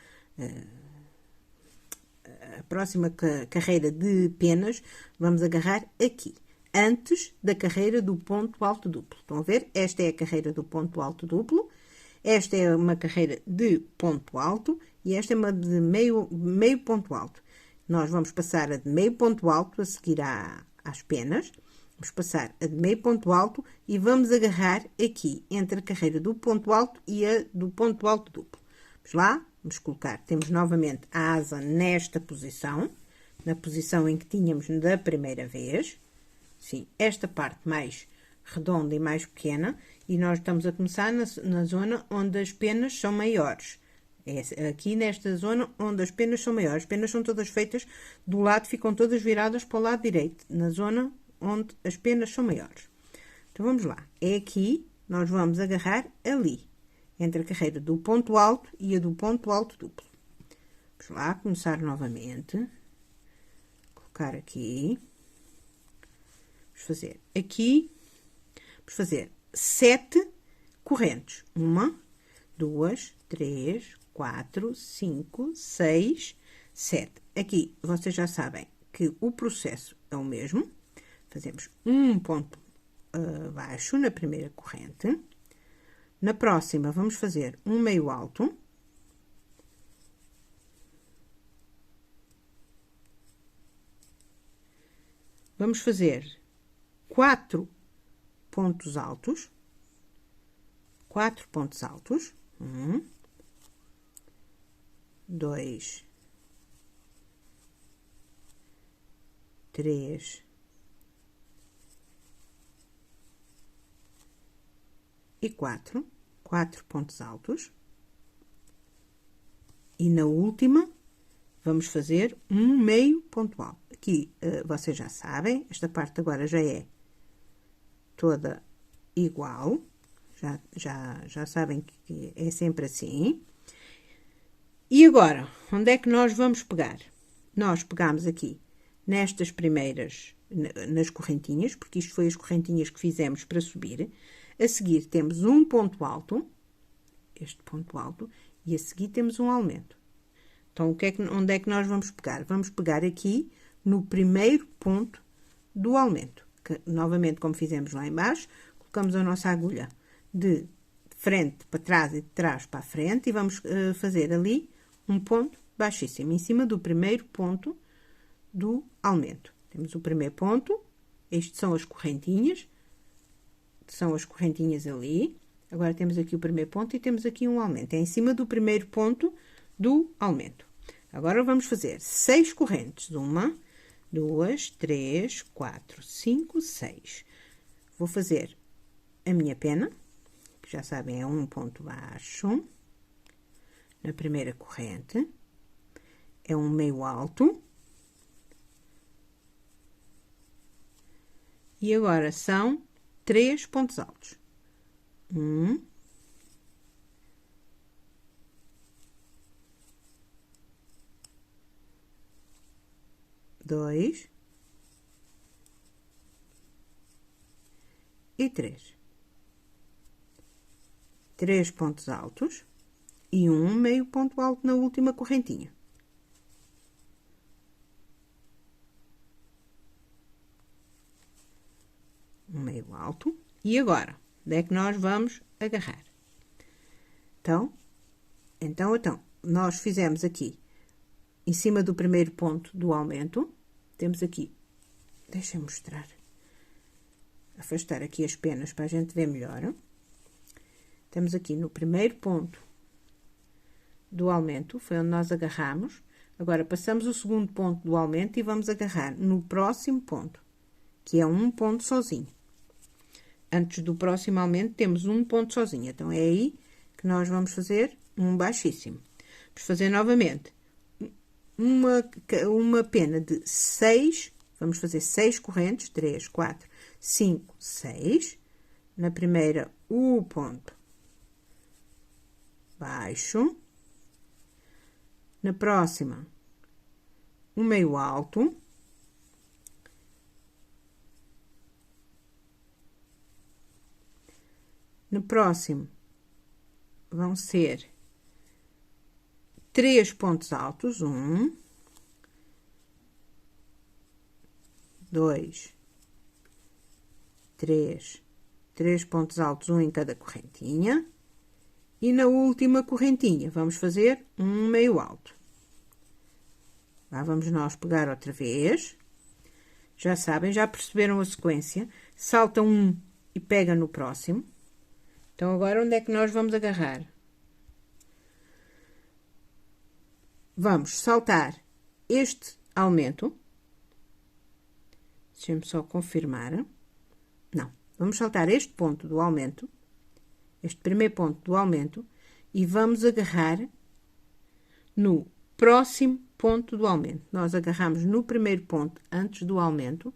carreira de penas, vamos agarrar aqui, antes da carreira do ponto alto duplo. Estão a ver? Esta é a carreira do ponto alto duplo. Esta é uma carreira de ponto alto e esta é uma de meio ponto alto. Nós vamos passar a de meio ponto alto a seguir às penas. Vamos passar a de meio ponto alto e vamos agarrar aqui, entre a carreira do ponto alto e a do ponto alto duplo. Vamos lá, vamos colocar, temos novamente a asa nesta posição, na posição em que tínhamos da primeira vez. Sim, esta parte mais redonda e mais pequena, e nós estamos a começar na zona onde as penas são maiores. É aqui nesta zona onde as penas são maiores. As penas são todas feitas do lado, ficam todas viradas para o lado direito, na zona onde as penas são maiores. Então, vamos lá. É aqui, nós vamos agarrar ali, entre a carreira do ponto alto e a do ponto alto duplo. Vamos lá, começar novamente. Colocar aqui. Vamos fazer aqui. Vamos fazer 7 correntes. 1, 2, 3, 4, 5, 6, 7. Aqui, vocês já sabem que o processo é o mesmo. Fazemos um ponto baixo na primeira corrente. Na próxima, vamos fazer um meio alto. Vamos fazer 4 pontos altos. 4 pontos altos. 1, 2, 3 e 4 pontos altos. E na última, vamos fazer um meio ponto alto. Aqui, vocês já sabem, esta parte agora já é toda igual. Já sabem que é sempre assim. E agora, onde é que nós vamos pegar? Nós pegamos aqui nestas primeiras, nas correntinhas, porque isto foi as correntinhas que fizemos para subir. A seguir temos um ponto alto, este ponto alto, e a seguir temos um aumento. Então, onde é que nós vamos pegar? Vamos pegar aqui no primeiro ponto do aumento. Que, novamente, como fizemos lá embaixo, colocamos a nossa agulha de frente para trás e de trás para a frente e vamos fazer ali um ponto baixíssimo, em cima do primeiro ponto do aumento. Temos o primeiro ponto, estes são as correntinhas ali. Agora, temos aqui o primeiro ponto e temos aqui um aumento. É em cima do primeiro ponto do aumento. Agora, vamos fazer 6 correntes. 1, 2, 3, 4, 5, 6. Vou fazer a minha pena. já sabem, é um ponto baixo na primeira corrente, é um meio alto, e agora são 3 pontos altos. 1, 2 e 3. 3 pontos altos e um meio ponto alto na última correntinha. Um meio alto. E agora, onde é que nós vamos agarrar? Então, nós fizemos aqui, em cima do primeiro ponto do aumento, temos aqui, deixa-me mostrar, afastar aqui as penas para a gente ver melhor. Temos aqui no primeiro ponto do aumento, foi onde nós agarramos. Agora, passamos o segundo ponto do aumento e vamos agarrar no próximo ponto, que é um ponto sozinho. Antes do próximo aumento, temos um ponto sozinho. Então, é aí que nós vamos fazer um baixíssimo. Vamos fazer novamente uma pena de 6, vamos fazer 6 correntes, 3, 4, 5, 6. Na primeira, o ponto baixo. Na próxima, um meio alto. No próximo, vão ser 3 pontos altos, 1, 2, 3, 3 pontos altos, um em cada correntinha. E na última correntinha, vamos fazer um meio alto. Lá vamos nós pegar outra vez. Já sabem, já perceberam a sequência. Salta um e pega no próximo. Então, agora, onde é que nós vamos agarrar? Vamos saltar este aumento. Deixa-me só confirmar. Não, vamos saltar este ponto do aumento, este primeiro ponto do aumento, e vamos agarrar no próximo ponto do aumento. Nós agarramos no primeiro ponto antes do aumento,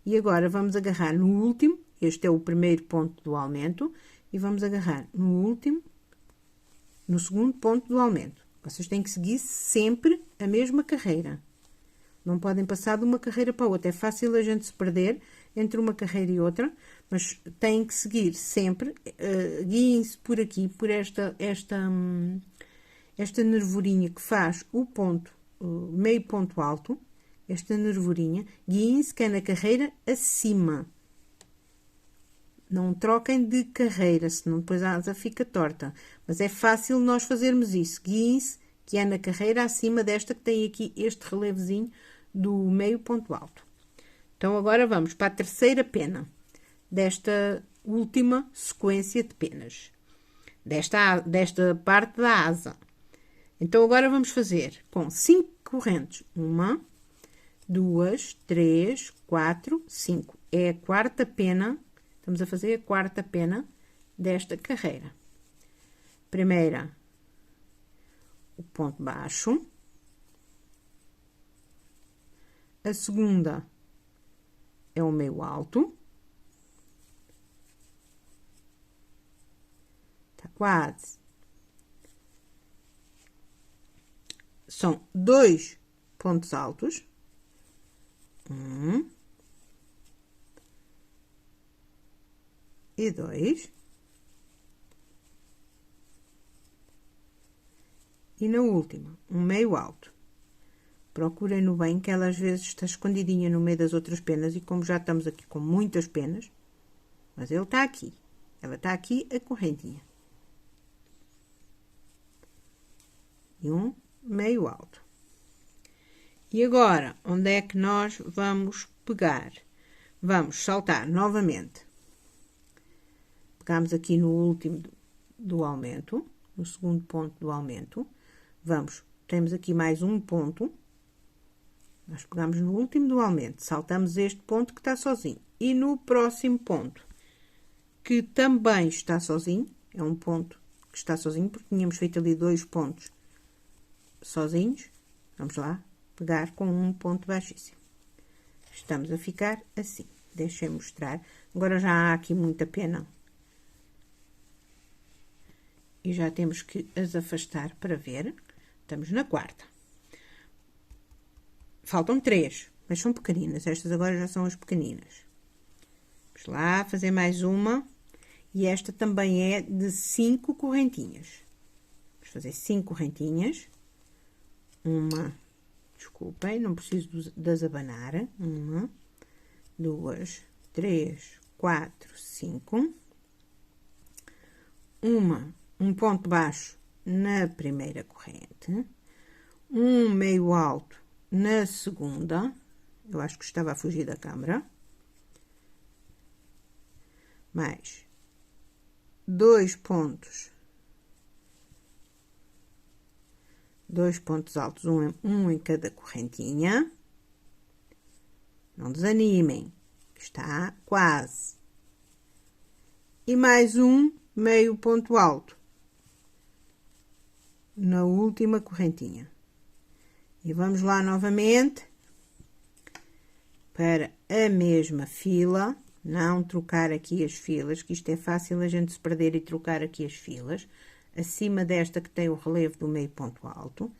e agora vamos agarrar no último, este é o primeiro ponto do aumento, e vamos agarrar no último, no segundo ponto do aumento. Vocês têm que seguir sempre a mesma carreira. Não podem passar de uma carreira para outra. É fácil a gente se perder entre uma carreira e outra, mas têm que seguir sempre. Guiem-se por aqui, por esta nervurinha que faz o ponto, meio ponto alto. Esta nervurinha. Guiem-se que é na carreira acima. Não troquem de carreira, senão depois a asa fica torta. Mas é fácil nós fazermos isso. Guiem-se que é na carreira acima desta que tem aqui este relevozinho do meio ponto alto. Então, agora vamos para a terceira pena desta última sequência de penas. Desta parte da asa. Então, agora vamos fazer com 5 correntes. 1, 2, 3, 4, 5. É a quarta pena. Estamos a fazer a quarta pena desta carreira. Primeira, o ponto baixo. A segunda é o meio alto. Tá quase. São 2 pontos altos. 1 e 2. E na última, um meio alto. Procurem no bem, que ela às vezes está escondidinha no meio das outras penas, e como já estamos aqui com muitas penas, mas ele está aqui. Ela está aqui, a correntinha. E um meio alto. E agora, onde é que nós vamos pegar? Vamos saltar novamente. Pegamos aqui no último do aumento, no segundo ponto do aumento. Temos aqui mais um ponto. Nós pegamos no último do aumento, saltamos este ponto que está sozinho. E no próximo ponto, que também está sozinho, é um ponto que está sozinho, porque tínhamos feito ali 2 pontos sozinhos. Vamos lá pegar com um ponto baixíssimo. Estamos a ficar assim. Deixem mostrar. Agora já há aqui muita pena. E já temos que as afastar para ver. Estamos na quarta. Faltam 3, mas são pequeninas. Estas agora já são as pequeninas. Vamos lá fazer mais uma. E esta também é de 5 correntinhas. Vamos fazer 5 correntinhas. Uma, desculpem, não preciso das abanar. 1, 2, 3, 4, 5. Um ponto baixo na primeira corrente. Um meio alto na segunda. Eu acho que estava a fugir da câmera. Mais 2 pontos. 2 pontos altos, um em cada correntinha. Não desanimem, está quase. E mais um meio ponto alto na última correntinha. E vamos lá novamente para a mesma fila. Não trocar aqui as filas, que isto é fácil a gente se perder e trocar aqui as filas. Acima desta que tem o relevo do meio ponto alto.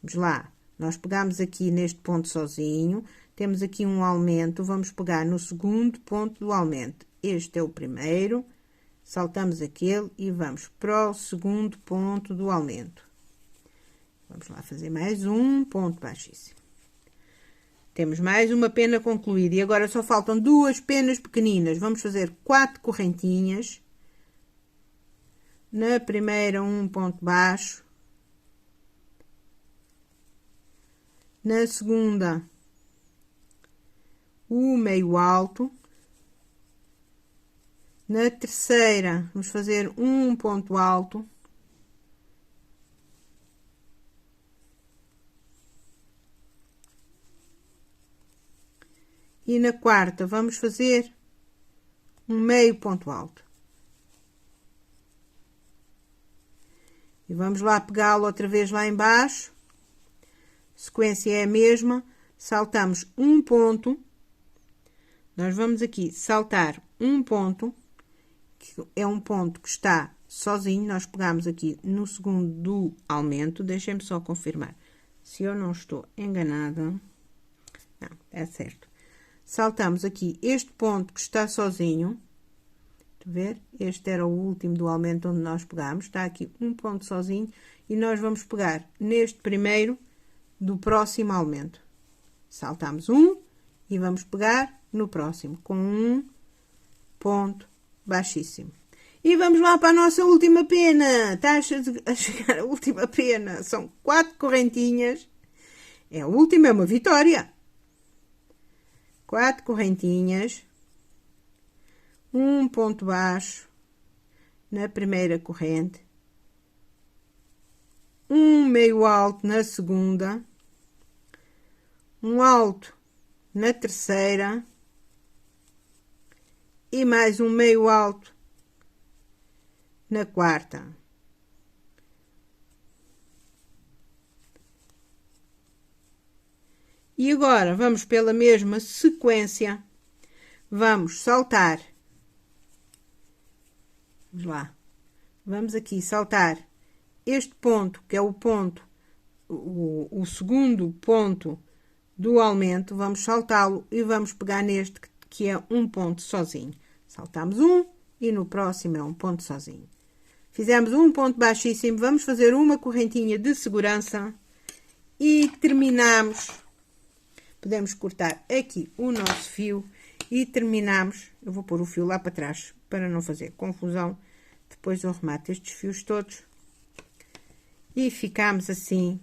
Vamos lá, nós pegamos aqui neste ponto sozinho, temos aqui um aumento, vamos pegar no segundo ponto do aumento. Este é o primeiro, saltamos aquele e vamos para o segundo ponto do aumento. Vamos lá fazer mais um ponto baixíssimo. Temos mais uma pena concluída e agora só faltam 2 penas pequeninas. Vamos fazer 4 correntinhas. Na primeira, um ponto baixo. Na segunda, o meio alto. Na terceira, vamos fazer um ponto alto. E na quarta, vamos fazer um meio ponto alto. E vamos lá pegá-lo outra vez lá embaixo. A sequência é a mesma. Saltamos um ponto. Nós vamos aqui saltar um ponto, que é um ponto que está sozinho. Nós pegamos aqui no segundo do aumento. Deixem-me só confirmar se eu não estou enganada. Não, é certo. Saltamos aqui este ponto que está sozinho. Estão a ver? Este era o último do aumento onde nós pegamos. Está aqui um ponto sozinho. E nós vamos pegar neste primeiro do próximo aumento. Saltamos um e vamos pegar no próximo com um ponto baixíssimo. E vamos lá para a nossa última pena. Está a chegar a última pena. São 4 correntinhas. É a última, é uma vitória. 4 correntinhas, um ponto baixo na primeira corrente, um meio alto na segunda, um alto na terceira e mais um meio alto na quarta. E agora, vamos pela mesma sequência, vamos saltar, vamos lá, vamos aqui saltar este ponto, que é o ponto, o segundo ponto do aumento, vamos saltá-lo e vamos pegar neste, que é um ponto sozinho. Saltamos um e no próximo é um ponto sozinho. Fizemos um ponto baixíssimo, vamos fazer uma correntinha de segurança e terminamos. Podemos cortar aqui o nosso fio e terminamos. Eu vou pôr o fio lá para trás para não fazer confusão. Depois eu remato estes fios todos. E ficamos assim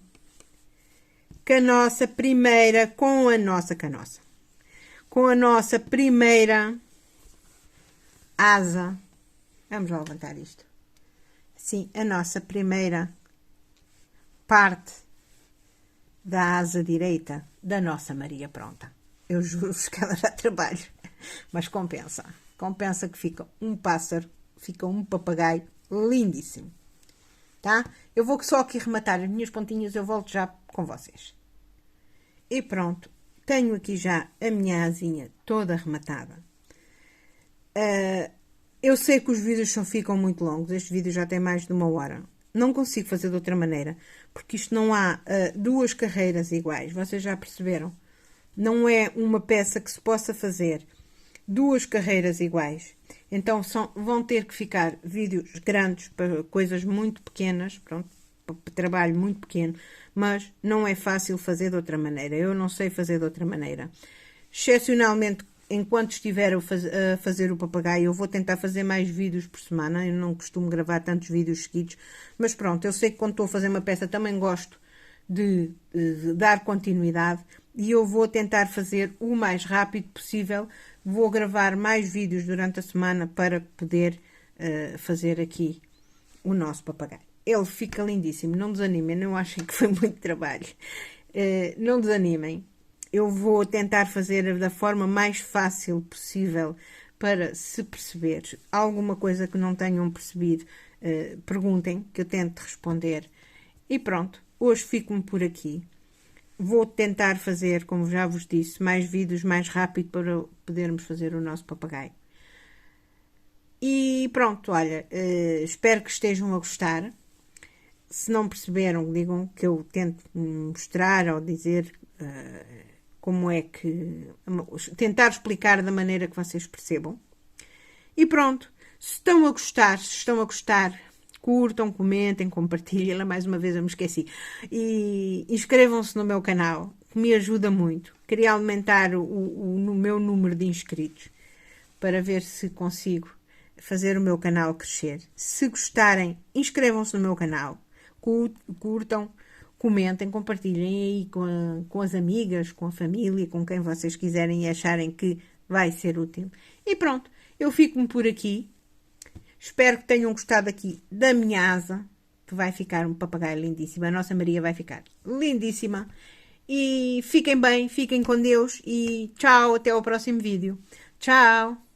com a nossa primeira, com a nossa primeira asa. Vamos lá levantar isto. Assim, a nossa primeira parte da asa direita da nossa Maria pronta. Eu juro-vos que ela dá trabalho, mas compensa. Compensa que fica um pássaro, fica um papagaio lindíssimo, tá? Eu vou só aqui rematar as minhas pontinhas, eu volto já com vocês. E pronto, tenho aqui já a minha asinha toda rematada. Eu sei que os vídeos ficam muito longos, este vídeo já tem mais de 1 hora. Não consigo fazer de outra maneira, porque isto não há duas carreiras iguais, vocês já perceberam? Não é uma peça que se possa fazer duas carreiras iguais. Então vão ter que ficar vídeos grandes para coisas muito pequenas, pronto, para trabalho muito pequeno, mas não é fácil fazer de outra maneira. Eu não sei fazer de outra maneira. Excepcionalmente, enquanto estiver a fazer o papagaio, eu vou tentar fazer mais vídeos por semana. Eu não costumo gravar tantos vídeos seguidos, mas pronto, eu sei que quando estou a fazer uma peça também gosto de dar continuidade e eu vou tentar fazer o mais rápido possível. Vou gravar mais vídeos durante a semana para poder fazer aqui o nosso papagaio. Ele fica lindíssimo, não desanimem, não achem que foi muito trabalho. Não desanimem. Eu vou tentar fazer da forma mais fácil possível para, se perceber alguma coisa que não tenham percebido, perguntem, que eu tento responder. E pronto, hoje fico-me por aqui. Vou tentar fazer, como já vos disse, mais vídeos mais rápido para podermos fazer o nosso papagaio. E pronto, olha, espero que estejam a gostar. Se não perceberam, digam que eu tento mostrar ou dizer como é que... tentar explicar da maneira que vocês percebam. E pronto, se estão a gostar, curtam, comentem, compartilhem. Mais uma vez eu me esqueci. E inscrevam-se no meu canal, que me ajuda muito. Queria aumentar o meu número de inscritos para ver se consigo fazer o meu canal crescer. Se gostarem, inscrevam-se no meu canal, curtam, comentem, compartilhem aí com as amigas, com a família, com quem vocês quiserem e acharem que vai ser útil. E pronto, eu fico-me por aqui. Espero que tenham gostado aqui da minha asa, que vai ficar um papagaio lindíssimo. A nossa Maria vai ficar lindíssima. E fiquem bem, fiquem com Deus e tchau, até ao próximo vídeo. Tchau!